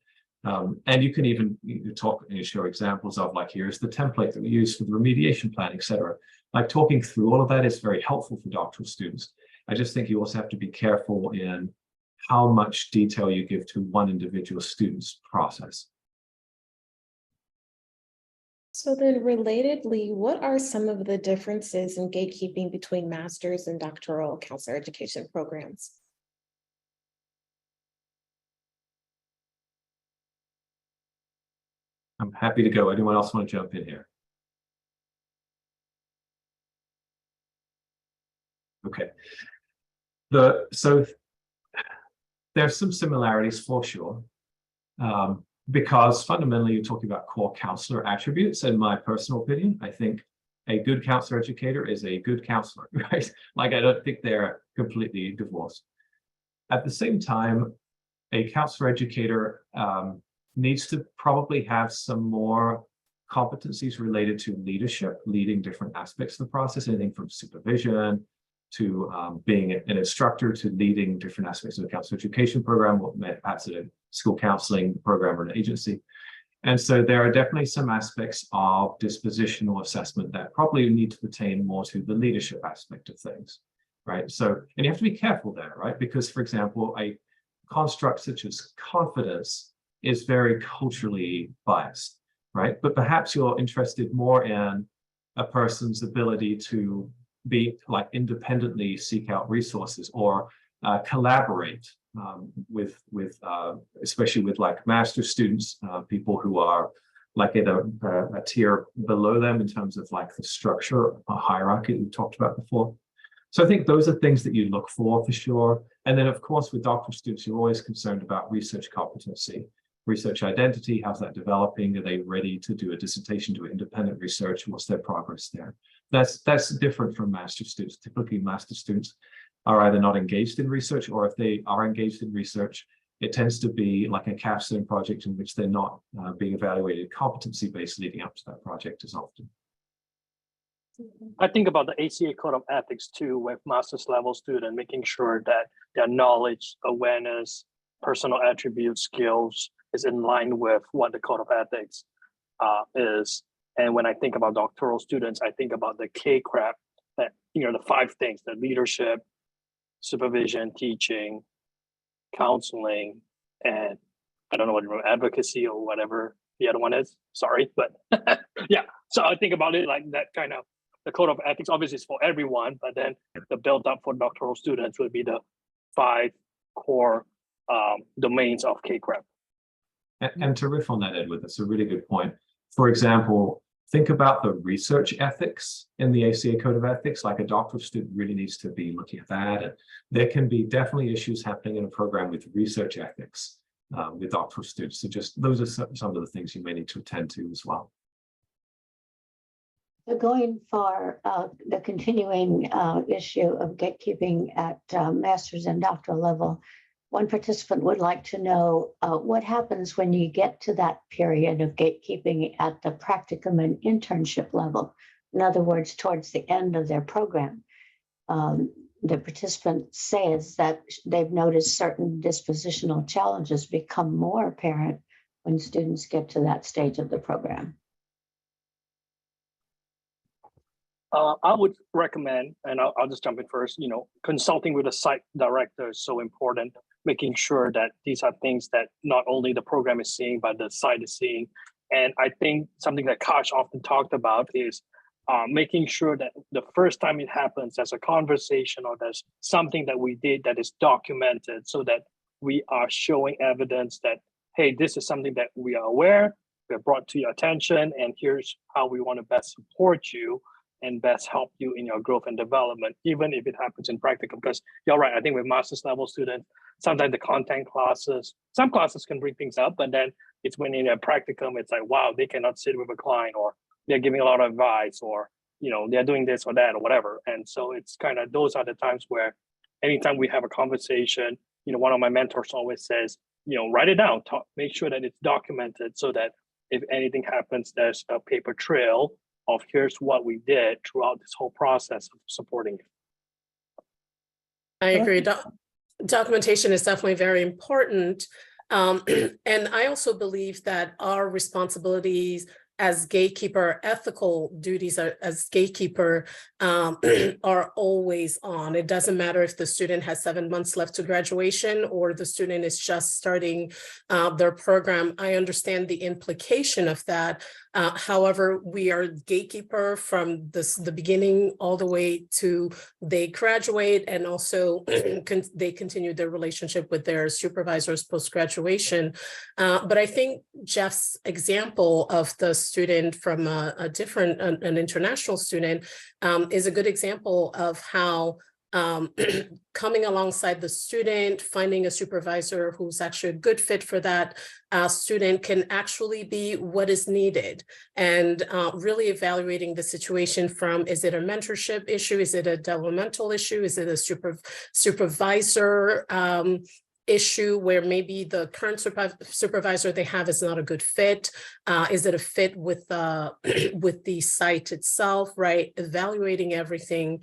Speaker 6: And you can even talk and show examples of, like, here's the template that we use for the remediation plan, etc. Like, talking through all of that is very helpful for doctoral students. I just think you also have to be careful in how much detail you give to one individual student's process.
Speaker 10: So then, relatedly, what are some of the differences in gatekeeping between master's and doctoral counselor education programs?
Speaker 6: I'm happy to go. Anyone else want to jump in here? Okay. So there's some similarities for sure. Because fundamentally, you're talking about core counselor attributes. In my personal opinion, I think a good counselor educator is a good counselor, right? Like, I don't think they're completely divorced. At the same time, a counselor educator needs to probably have some more competencies related to leadership, leading different aspects of the process, anything from supervision to being an instructor, to leading different aspects of the counselor education program, or perhaps a school counseling program or an agency. And so there are definitely some aspects of dispositional assessment that probably need to pertain more to the leadership aspect of things, right? So, and you have to be careful there, right? Because, for example, a construct such as confidence is very culturally biased, right? But perhaps you're interested more in a person's ability to be like independently seek out resources or collaborate with especially with like master students, people who are like at a tier below them in terms of like the structure, a hierarchy that we talked about before. So I think those are things that you look for sure. And then of course, with doctoral students, you're always concerned about research competency, research identity, how's that developing? Are they ready to do a dissertation, do independent research? What's their progress there? That's different from master students. Typically, master students are either not engaged in research, or if they are engaged in research, it tends to be like a capstone project in which they're not being evaluated competency-based leading up to that project as often.
Speaker 3: I think about the ACA Code of Ethics too, with master's level student, making sure that their knowledge, awareness, personal attributes, skills is in line with what the Code of Ethics is. And when I think about doctoral students, I think about the K-CRAP, that, you know, the 5 things: the leadership, supervision, teaching, counseling, and I don't know what advocacy or whatever the other one is. Sorry, but yeah. So I think about it like that kind of. The Code of Ethics obviously is for everyone, but then the build up for doctoral students would be the 5 core domains of K-CRAP.
Speaker 6: And to riff on that, Edward, that's a really good point. For example, think about the research ethics in the ACA Code of Ethics. Like a doctoral student really needs to be looking at that. And there can be definitely issues happening in a program with research ethics with doctoral students. So just those are some of the things you may need to attend to as well.
Speaker 9: So going for the continuing issue of gatekeeping at master's and doctoral level, one participant would like to know what happens when you get to that period of gatekeeping at the practicum and internship level. In other words, towards the end of their program. The participant says that they've noticed certain dispositional challenges become more apparent when students get to that stage of the program.
Speaker 3: I would recommend, and I'll just jump in first, you know, consulting with a site director is so important, making sure that these are things that not only the program is seeing, but the site is seeing. And I think something that Kayij often talked about is making sure that the first time it happens, there's a conversation or there's something that we did that is documented so that we are showing evidence that, hey, this is something that we are aware, we have brought to your attention, and here's how we want to best support you and best help you in your growth and development, even if it happens in practicum. Because you're right, I think with master's level students, sometimes the content classes, some classes can bring things up, but then it's when in a practicum, it's like, wow, they cannot sit with a client, or they're giving a lot of advice, or, you know, they're doing this or that or whatever. And so it's kind of, those are the times where anytime we have a conversation, you know, one of my mentors always says, you know, write it down, make sure that it's documented so that if anything happens, there's a paper trail of here's what we did throughout this whole process of supporting it.
Speaker 4: I agree. Documentation is definitely very important. And I also believe that our responsibilities as gatekeeper, ethical duties as gatekeeper are always on. It doesn't matter if the student has 7 months left to graduation or the student is just starting their program. I understand the implication of that. However, we are gatekeeper from the beginning all the way to they graduate, and also they continue their relationship with their supervisors post-graduation. But I think Jeff's example of the student from a different, an international student is a good example of how coming alongside the student, finding a supervisor who's actually a good fit for that student can actually be what is needed, and really evaluating the situation from, is it a mentorship issue? Is it a developmental issue? Is it a supervisor issue where maybe the current supervisor they have is not a good fit? Is it a fit with the site itself, right? Evaluating everything,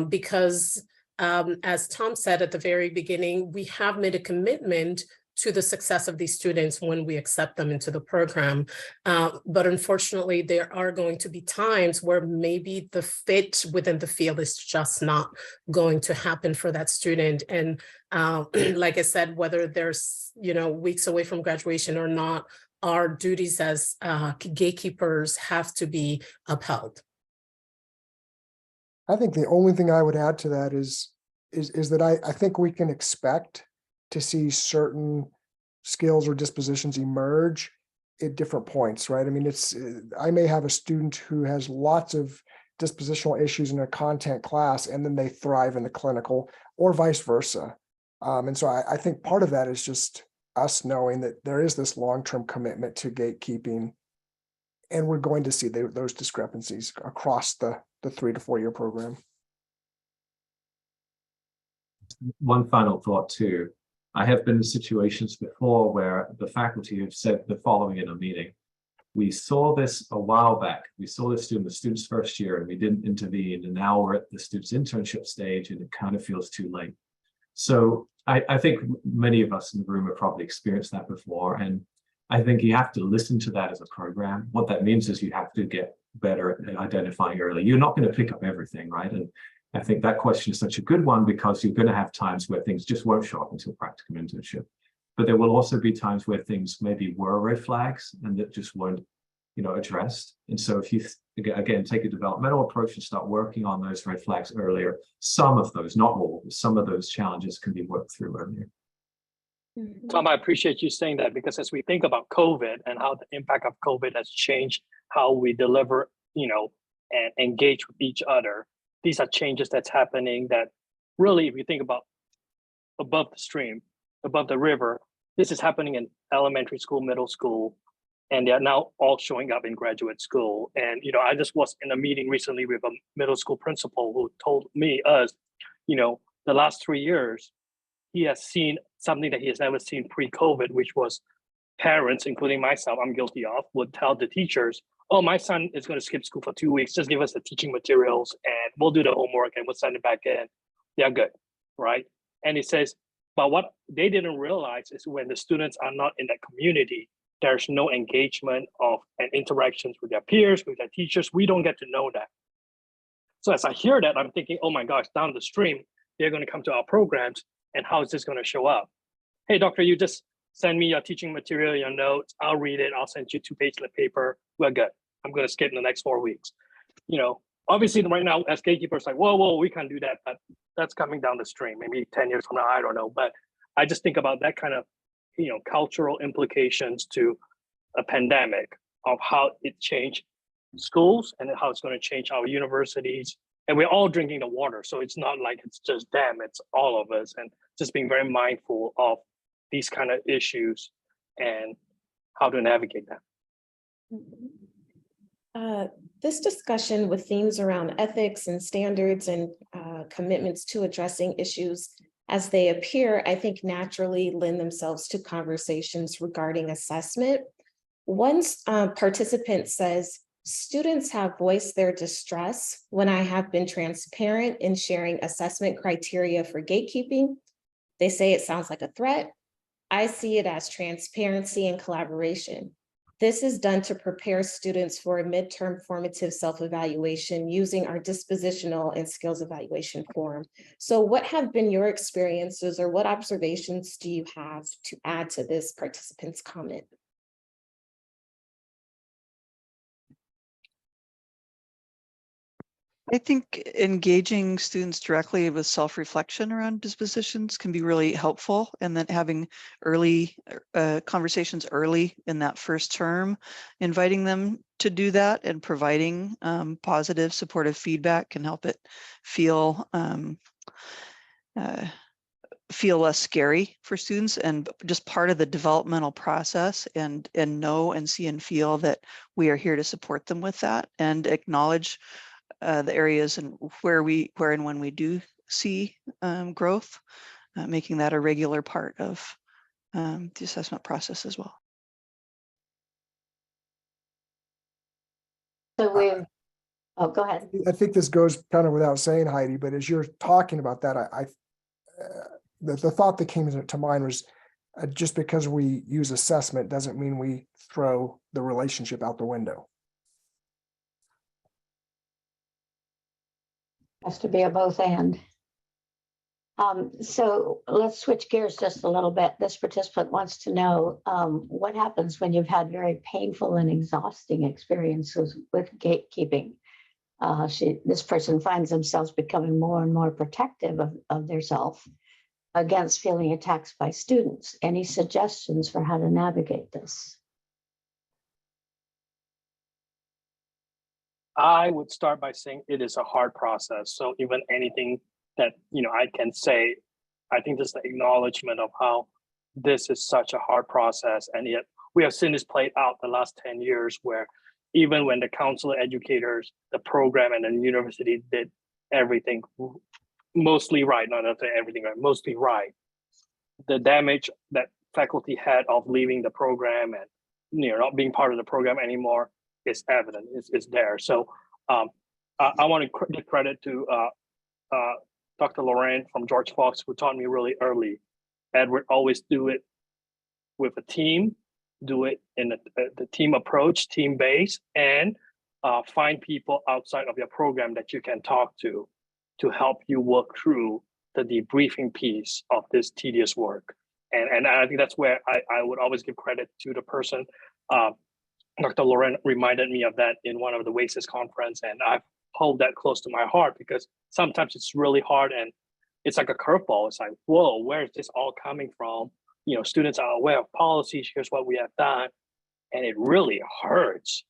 Speaker 4: because as Thom said at the very beginning, we have made a commitment to the success of these students when we accept them into the program. But unfortunately, there are going to be times where maybe the fit within the field is just not going to happen for that student. And like I said, whether there's, weeks away from graduation or not, our duties as gatekeepers have to be upheld.
Speaker 5: I think the only thing I would add to that is that I think we can expect to see certain skills or dispositions emerge at different points, right? I mean, I may have a student who has lots of dispositional issues in a content class, and then they thrive in the clinical, or vice versa. And so I think part of that is just us knowing that there is this long-term commitment to gatekeeping, and we're going to see those discrepancies across the 3 to 4 year program.
Speaker 6: One final thought too. I have been in situations before where the faculty have said the following in a meeting: we saw this a while back. We saw this during the student's first year and we didn't intervene, and now we're at the student's internship stage and it kind of feels too late. So I think many of us in the room have probably experienced that before, and I think you have to listen to that as a program. What that means is you have to get better at identifying early. You're not going to pick up everything, right? And I think that question is such a good one, because you're going to have times where things just won't show up until practicum internship. But there will also be times where things maybe were red flags and that just weren't, addressed. And so if you, again, take a developmental approach and start working on those red flags earlier, some of those, not all, but some of those challenges can be worked through earlier.
Speaker 3: Thom, I appreciate you saying that, because as we think about COVID and how the impact of COVID has changed how we deliver, and engage with each other, these are changes that's happening that really, if you think about above the stream, above the river, this is happening in elementary school, middle school, and they are now all showing up in graduate school. And, I just was in a meeting recently with a middle school principal who told us, the last 3 years, he has seen something that he has never seen pre-COVID, which was parents, including myself, I'm guilty of, would tell the teachers, oh, my son is going to skip school for 2 weeks. Just give us the teaching materials and we'll do the homework and we'll send it back in. They're good, right? And he says, but what they didn't realize is when the students are not in that community, there's no engagement of and interactions with their peers, with their teachers. We don't get to know that. So as I hear that, I'm thinking, oh my gosh, down the stream, they're going to come to our programs. And how is this going to show up? Hey, doctor, you just send me your teaching material, your notes. I'll read it. I'll send you 2-page paper. We're good. I'm going to skip in the next 4 weeks. Obviously right now as gatekeepers, like, whoa, we can't do that. But that's coming down the stream. Maybe 10 years from now, I don't know. But I just think about that kind of, cultural implications to a pandemic of how it changed schools and how it's going to change our universities. And we're all drinking the water. So it's not like it's just them, it's all of us. And just being very mindful of these kind of issues and how to navigate that.
Speaker 10: This discussion with themes around ethics and standards and commitments to addressing issues as they appear, I think naturally lend themselves to conversations regarding assessment. One participant says, students have voiced their distress when I have been transparent in sharing assessment criteria for gatekeeping. They say it sounds like a threat. I see it as transparency and collaboration. This is done to prepare students for a midterm formative self-evaluation using our dispositional and skills evaluation form. So what have been your experiences, or what observations do you have to add to this participant's comment?
Speaker 8: I think engaging students directly with self-reflection around dispositions can be really helpful, and then having early conversations early in that first term, inviting them to do that and providing positive, supportive feedback can help it feel less scary for students and just part of the developmental process, and know and see and feel that we are here to support them with that, and acknowledge the areas and where and when we do see growth, making that a regular part of the assessment process as well.
Speaker 9: So go ahead.
Speaker 5: I think this goes kind of without saying, Heidi, but as you're talking about that, the thought that came to mind was just because we use assessment doesn't mean we throw the relationship out the window.
Speaker 9: Has to be a both and. So let's switch gears just a little bit. This participant wants to know what happens when you've had very painful and exhausting experiences with gatekeeping. This person finds themselves becoming more and more protective of their self against feeling attacked by students. Any suggestions for how to navigate this?
Speaker 3: I would start by saying it is a hard process. So even anything that I can say, I think this is the acknowledgement of how this is such a hard process. And yet we have seen this played out the last 10 years where even when the counselor educators, the program and the university did everything mostly right, not everything right, mostly right, the damage that faculty had of leaving the program and not being part of the program anymore is evident, is there. So I want to give credit to Dr. Lorraine from George Fox, who taught me really early. Edward, always do it with a team, do it in the team approach, team base, and find people outside of your program that you can talk to help you work through the debriefing piece of this tedious work. And I think that's where I would always give credit to the person. Dr. Lorraine reminded me of that in one of the WASIS conference, and I've hold that close to my heart because sometimes it's really hard and it's like a curveball. It's like, whoa, where is this all coming from? Students are aware of policies, here's what we have done. And it really hurts.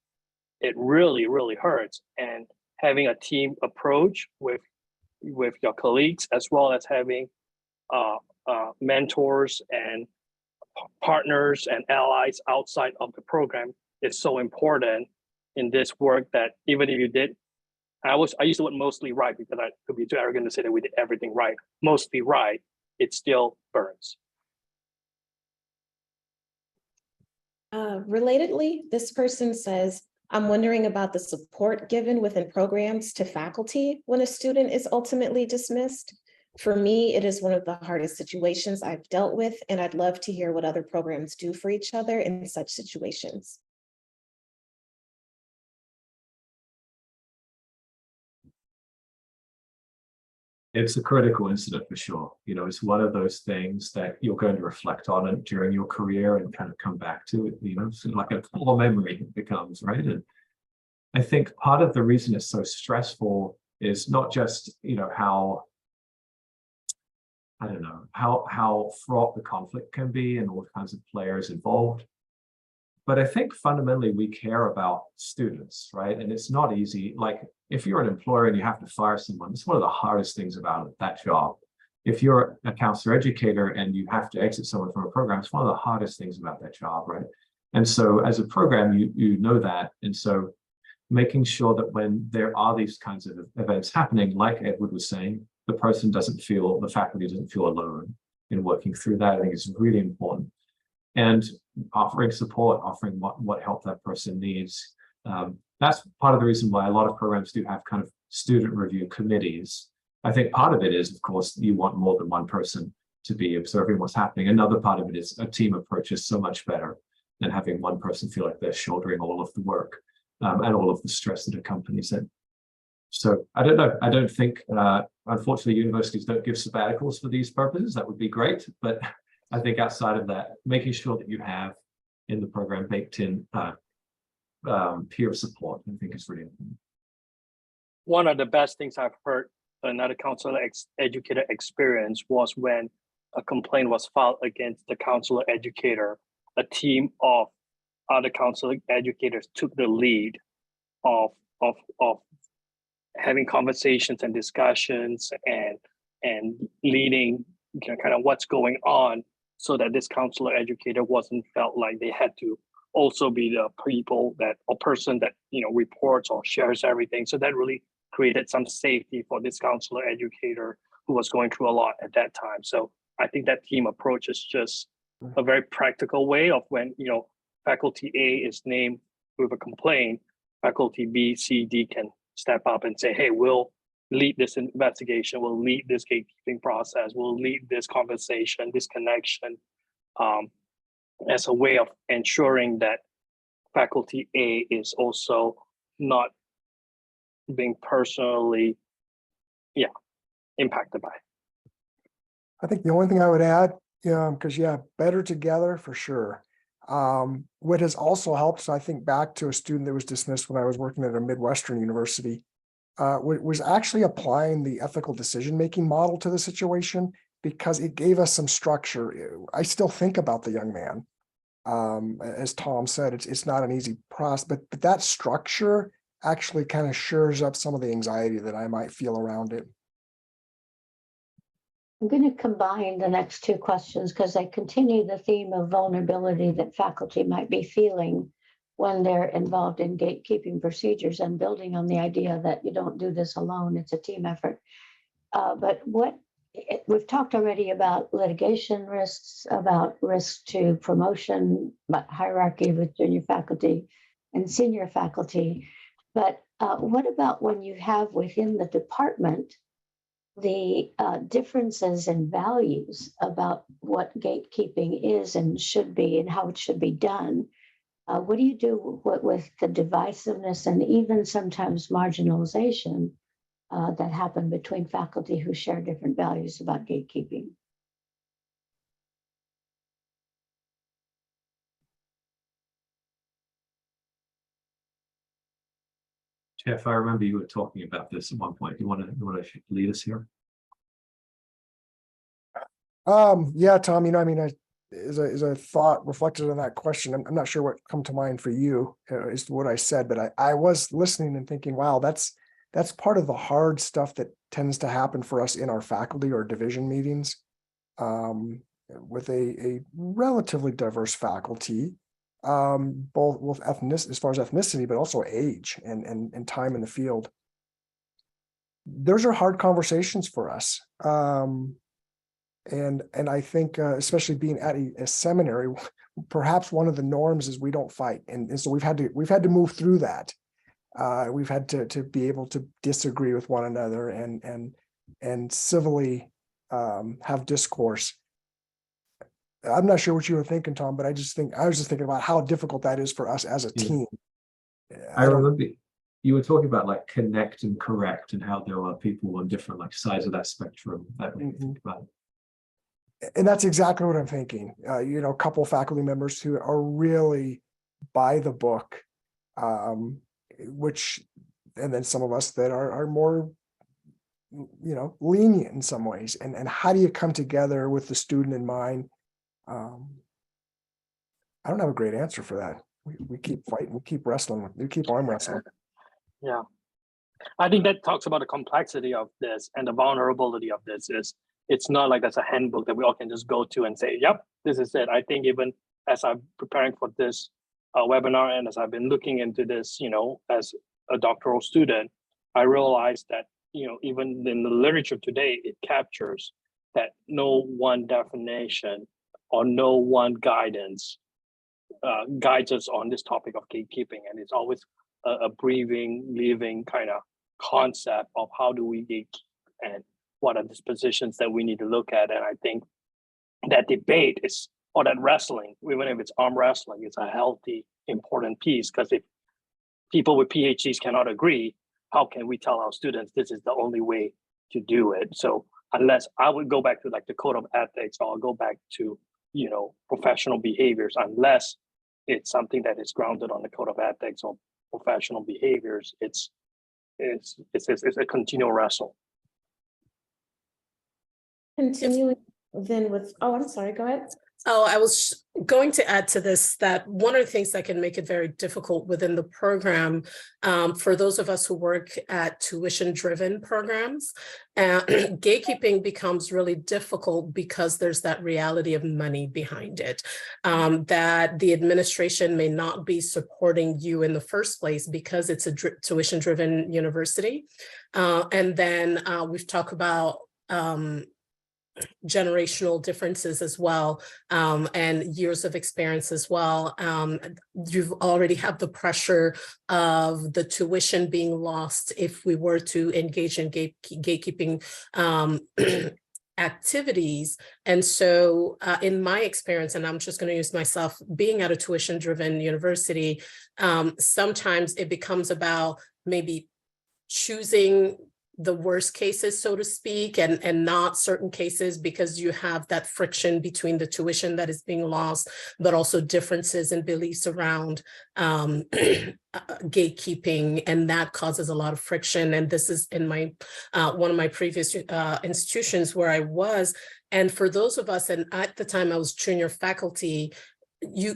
Speaker 3: It really, really hurts. And having a team approach with your colleagues, as well as having mentors and partners and allies outside of the program is so important in this work that even if you did, I use the word mostly right because I could be too arrogant to say that we did everything right. Mostly right, it still burns.
Speaker 10: Relatedly, this person says, I'm wondering about the support given within programs to faculty when a student is ultimately dismissed. For me, it is one of the hardest situations I've dealt with, and I'd love to hear what other programs do for each other in such situations.
Speaker 6: It's a critical incident for sure. It's one of those things that you're going to reflect on it during your career and kind of come back to it, so like a core memory it becomes, right? And I think part of the reason it's so stressful is not just, how, I don't know, how fraught the conflict can be and all kinds of players involved. But I think fundamentally we care about students, right? And it's not easy. Like if you're an employer and you have to fire someone, it's one of the hardest things about that job. If you're a counselor educator and you have to exit someone from a program, it's one of the hardest things about that job, right? And so as a program, you know that. And so making sure that when there are these kinds of events happening, like Edward was saying, the faculty doesn't feel alone in working through that, I think is really important. And offering support, offering what help that person needs. That's part of the reason why a lot of programs do have kind of student review committees. I think part of it is, of course, you want more than one person to be observing what's happening. Another part of it is a team approach is so much better than having one person feel like they're shouldering all of the work and all of the stress that accompanies it. So I don't know. I don't think, unfortunately, universities don't give sabbaticals for these purposes. That would be great. But I think outside of that, making sure that you have in the program baked in peer support, I think is really important.
Speaker 3: One of the best things I've heard another counselor educator experience was when a complaint was filed against the counselor educator. A team of other counselor educators took the lead of having conversations and discussions and leading kind of what's going on, so that this counselor educator wasn't felt like they had to also be the people that or person that reports or shares everything. So that really created some safety for this counselor educator who was going through a lot at that time. So I think that team approach is just a very practical way of when faculty A is named with a complaint, faculty B, C, D can step up and say, hey, we'll lead this investigation, we'll lead this gatekeeping process, we'll lead this conversation, this connection, as a way of ensuring that faculty A is also not being personally, impacted by.
Speaker 5: I think the only thing I would add, because better together for sure. What has also helped, so I think back to a student that was dismissed when I was working at a Midwestern university, was actually applying the ethical decision-making model to the situation because it gave us some structure. I still think about the young man. As Thom said, it's not an easy process, but that structure actually kind of shores up some of the anxiety that I might feel around it.
Speaker 9: I'm going to combine the next two questions because they continue the theme of vulnerability that faculty might be feeling when they're involved in gatekeeping procedures and building on the idea that you don't do this alone, it's a team effort. But we've talked already about litigation risks, about risk to promotion, about hierarchy with junior faculty and senior faculty. But what about when you have within the department the differences in values about what gatekeeping is and should be and how it should be done? What do you do with the divisiveness and even sometimes marginalization that happen between faculty who share different values about gatekeeping?
Speaker 6: Jeff, I remember you were talking about this at one point. You want to lead us here?
Speaker 5: Yeah, Thom, as a thought reflected on that question, I'm not sure what come to mind for you as to what I said, but I was listening and thinking, wow, that's part of the hard stuff that tends to happen for us in our faculty or division meetings with a relatively diverse faculty, both with ethnicity, as far as ethnicity, but also age and time in the field. Those are hard conversations for us. And I think, especially being at a seminary, perhaps one of the norms is we don't fight, and so we've had to move through that. We've had to be able to disagree with one another and civilly have discourse. I'm not sure what you were thinking, Thom, but I was just thinking about how difficult that is for us as a team.
Speaker 6: I remember you were talking about like connect and correct and how there are people on different sides of that spectrum that we think about.
Speaker 5: And that's exactly what I'm thinking. A couple of faculty members who are really by the book, and then some of us that are more, lenient in some ways. And how do you come together with the student in mind? I don't have a great answer for that. We keep fighting, we keep wrestling, we keep arm wrestling.
Speaker 3: Yeah, I think that talks about the complexity of this and the vulnerability of this is it's not like there's a handbook that we all can just go to and say, yep, this is it. I think even as I'm preparing for this webinar and as I've been looking into this, as a doctoral student, I realized that, even in the literature today, it captures that no one definition or no one guidance guides us on this topic of gatekeeping. And it's always a breathing, living kind of concept of how do we gatekeep and what are the positions that we need to look at. And I think that debate is, or that wrestling, even if it's arm wrestling, it's a healthy, important piece, because if people with PhDs cannot agree, how can we tell our students this is the only way to do it? So unless I would go back to the Code of Ethics, or I'll go back to, professional behaviors, unless it's something that is grounded on the Code of Ethics or professional behaviors, it's a continual wrestle.
Speaker 10: Continuing then with, I'm sorry, go ahead.
Speaker 4: Oh, I was going to add to this that one of the things that can make it very difficult within the program for those of us who work at tuition-driven programs, gatekeeping becomes really difficult because there's that reality of money behind it, that the administration may not be supporting you in the first place because it's a tuition-driven university. And then we've talked about generational differences as well, and years of experience as well. You already have the pressure of the tuition being lost if we were to engage in gatekeeping activities. And so in my experience, and I'm just going to use myself, being at a tuition-driven university, sometimes it becomes about maybe choosing the worst cases, so to speak, and not certain cases, because you have that friction between the tuition that is being lost, but also differences in beliefs around gatekeeping, and that causes a lot of friction. And this is in my one of my previous institutions where I was. And for those of us, and at the time I was junior faculty,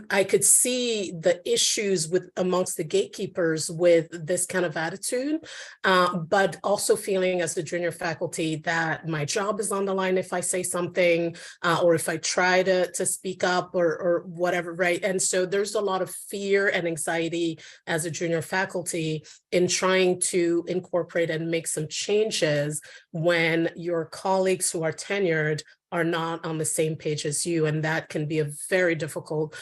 Speaker 4: I could see the issues with amongst the gatekeepers with this kind of attitude, but also feeling as a junior faculty that my job is on the line if I say something, or if I try to speak up or whatever, right? And so there's a lot of fear and anxiety as a junior faculty in trying to incorporate and make some changes when your colleagues who are tenured are not on the same page as you. And that can be a very difficult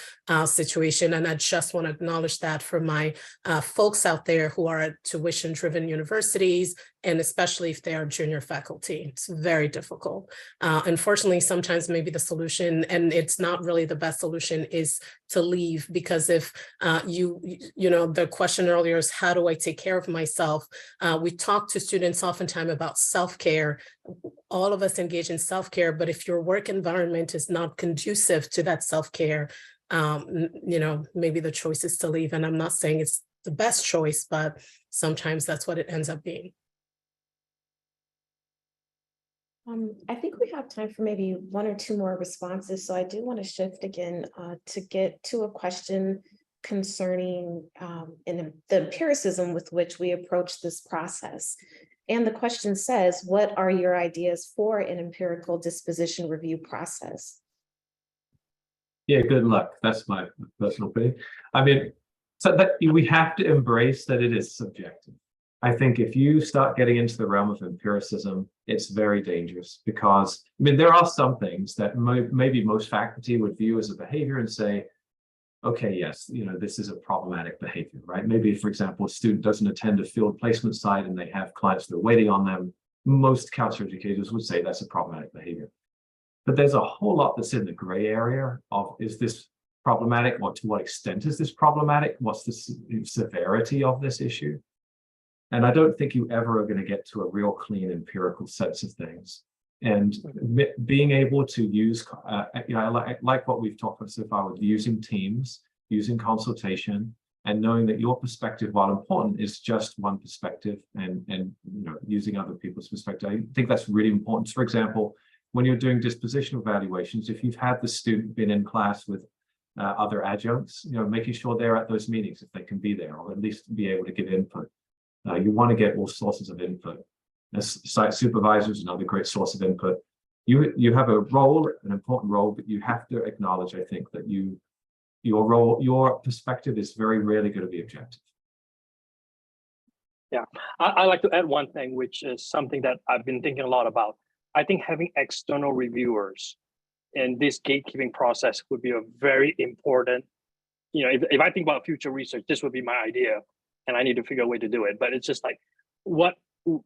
Speaker 4: situation. And I just want to acknowledge that for my folks out there who are at tuition-driven universities, and especially if they are junior faculty. It's very difficult. Unfortunately, sometimes maybe the solution, and it's not really the best solution, is to leave, because if you know, the question earlier is, how do I take care of myself? We talk to students oftentimes about self-care. All of us engage in self-care, but if your work environment is not conducive to that self-care, you know, maybe the choice is to leave. And I'm not saying it's the best choice, but sometimes that's what it ends up being.
Speaker 10: I think we have time for maybe one or two more responses. So I do want to shift again to get to a question concerning the empiricism with which we approach this process. And the question says, what are your ideas for an empirical disposition review process?
Speaker 6: Yeah, good luck. That's my personal opinion. I mean, so that we have to embrace that it is subjective. I think if you start getting into the realm of empiricism, it's very dangerous, because, I mean, there are some things that maybe most faculty would view as a behavior and say, okay, yes, you know, this is a problematic behavior, right? Maybe, for example, a student doesn't attend a field placement site and they have clients that are waiting on them. Most counselor educators would say that's a problematic behavior. But there's a whole lot that's in the gray area of, is this problematic, or to what extent is this problematic? What's the severity of this issue? And I don't think you ever are going to get to a real clean empirical sense of things. And being able to use, you know, I like what we've talked about so far with using teams, using consultation, and knowing that your perspective, while important, is just one perspective, and you know, using other people's perspective. I think that's really important. For example, when you're doing dispositional evaluations, if you've had the student been in class with other adjuncts, you know, making sure they're at those meetings if they can be there, or at least be able to give input. You want to get all sources of input. As site supervisors, another great source of input. You have a role, an important role, but you have to acknowledge, I think, that your role, your perspective is very rarely going to be objective.
Speaker 3: Yeah, I like to add one thing, which is something that I've been thinking a lot about. I think having external reviewers in this gatekeeping process would be a very important, you know, if I think about future research, this would be my idea, and I need to figure a way to do it. But it's just like,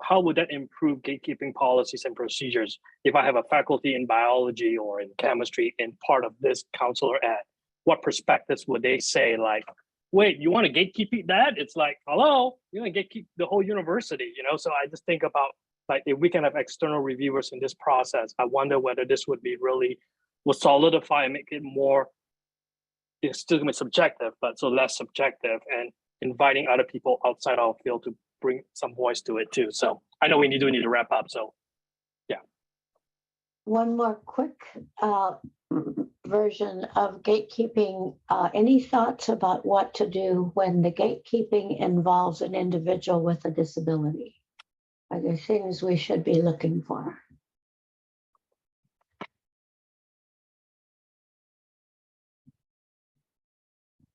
Speaker 3: how would that improve gatekeeping policies and procedures if I have a faculty in biology or in chemistry in part of this counselor ed? What perspectives would they say, like, wait, you want to gatekeep that? It's like, hello, you want to gatekeep the whole university, you know? So I just think about, like, if we can have external reviewers in this process, I wonder whether this would be really, will solidify and make it more, it's still gonna be subjective, but so less subjective, and inviting other people outside our field to bring some voice to it too. So I know we need to wrap up. So yeah.
Speaker 9: One more quick version of gatekeeping. Any thoughts about what to do when the gatekeeping involves an individual with a disability? Are there things we should be looking for?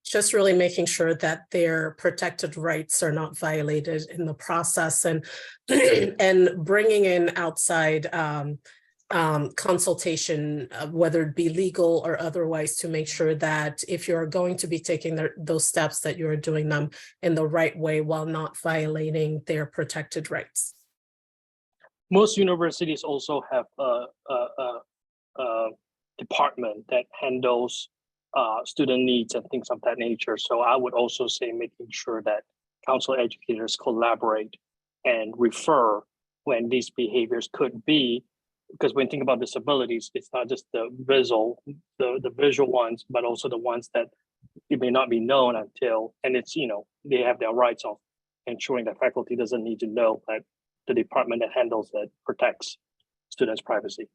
Speaker 4: Just really making sure that their protected rights are not violated in the process, and and bringing in outside consultation, whether it be legal or otherwise, to make sure that if you're going to be taking those steps, that you're doing them in the right way while not violating their protected rights.
Speaker 3: Most universities also have a department that handles student needs and things of that nature. So I would also say making sure that counselor educators collaborate and refer when these behaviors could be, because when you think about disabilities, it's not just the visual ones, but also the ones that it may not be known until, and it's, they have their rights of ensuring that faculty doesn't need to know, but the department that handles that protects students' privacy.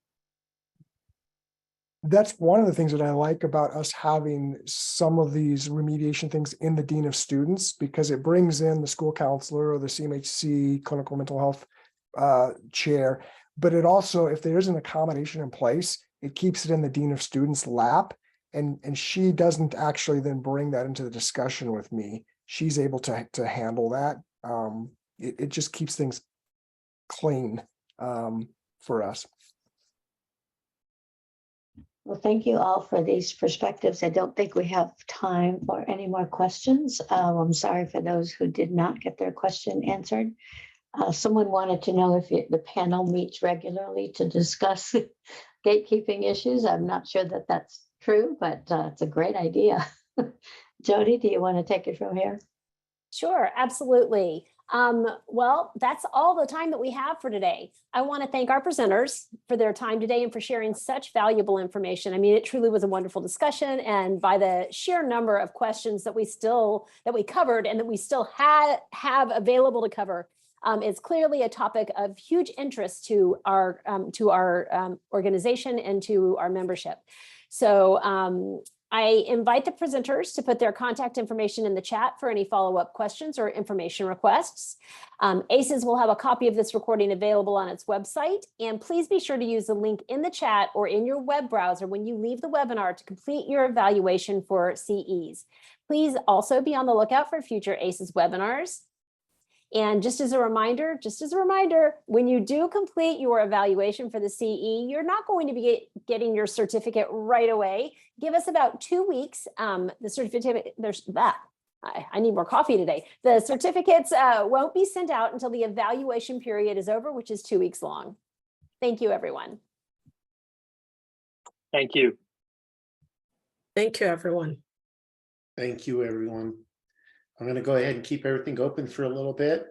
Speaker 5: That's one of the things that I like about us having some of these remediation things in the Dean of Students, because it brings in the school counselor or the CCMHC clinical mental health chair. But it also, if there is an accommodation in place, it keeps it in the Dean of Students lap. And she doesn't actually then bring that into the discussion with me. She's able to handle that. It just keeps things clean for us.
Speaker 9: Well, thank you all for these perspectives. I don't think we have time for any more questions. I'm sorry for those who did not get their question answered. Someone wanted to know if the panel meets regularly to discuss gatekeeping issues. I'm not sure that that's true, but it's a great idea. Jody, do you want to take it from here?
Speaker 2: Sure, absolutely. Well, that's all the time that we have for today. I want to thank our presenters for their time today and for sharing such valuable information. I mean, it truly was a wonderful discussion, and by the sheer number of questions that we covered and that we still have available to cover, it's clearly a topic of huge interest to our organization and to our membership. So I invite the presenters to put their contact information in the chat for any follow-up questions or information requests. ACES will have a copy of this recording available on its website, and please be sure to use the link in the chat or in your web browser when you leave the webinar to complete your evaluation for CEs. Please also be on the lookout for future ACES webinars. And just as a reminder, when you do complete your evaluation for the CE, you're not going to be getting your certificate right away. Give us about 2 weeks. The certificate, I need more coffee today. The certificates won't be sent out until the evaluation period is over, which is 2 weeks long. Thank you, everyone.
Speaker 3: Thank you.
Speaker 4: Thank you, everyone.
Speaker 1: Thank you, everyone. I'm going to go ahead and keep everything open for a little bit.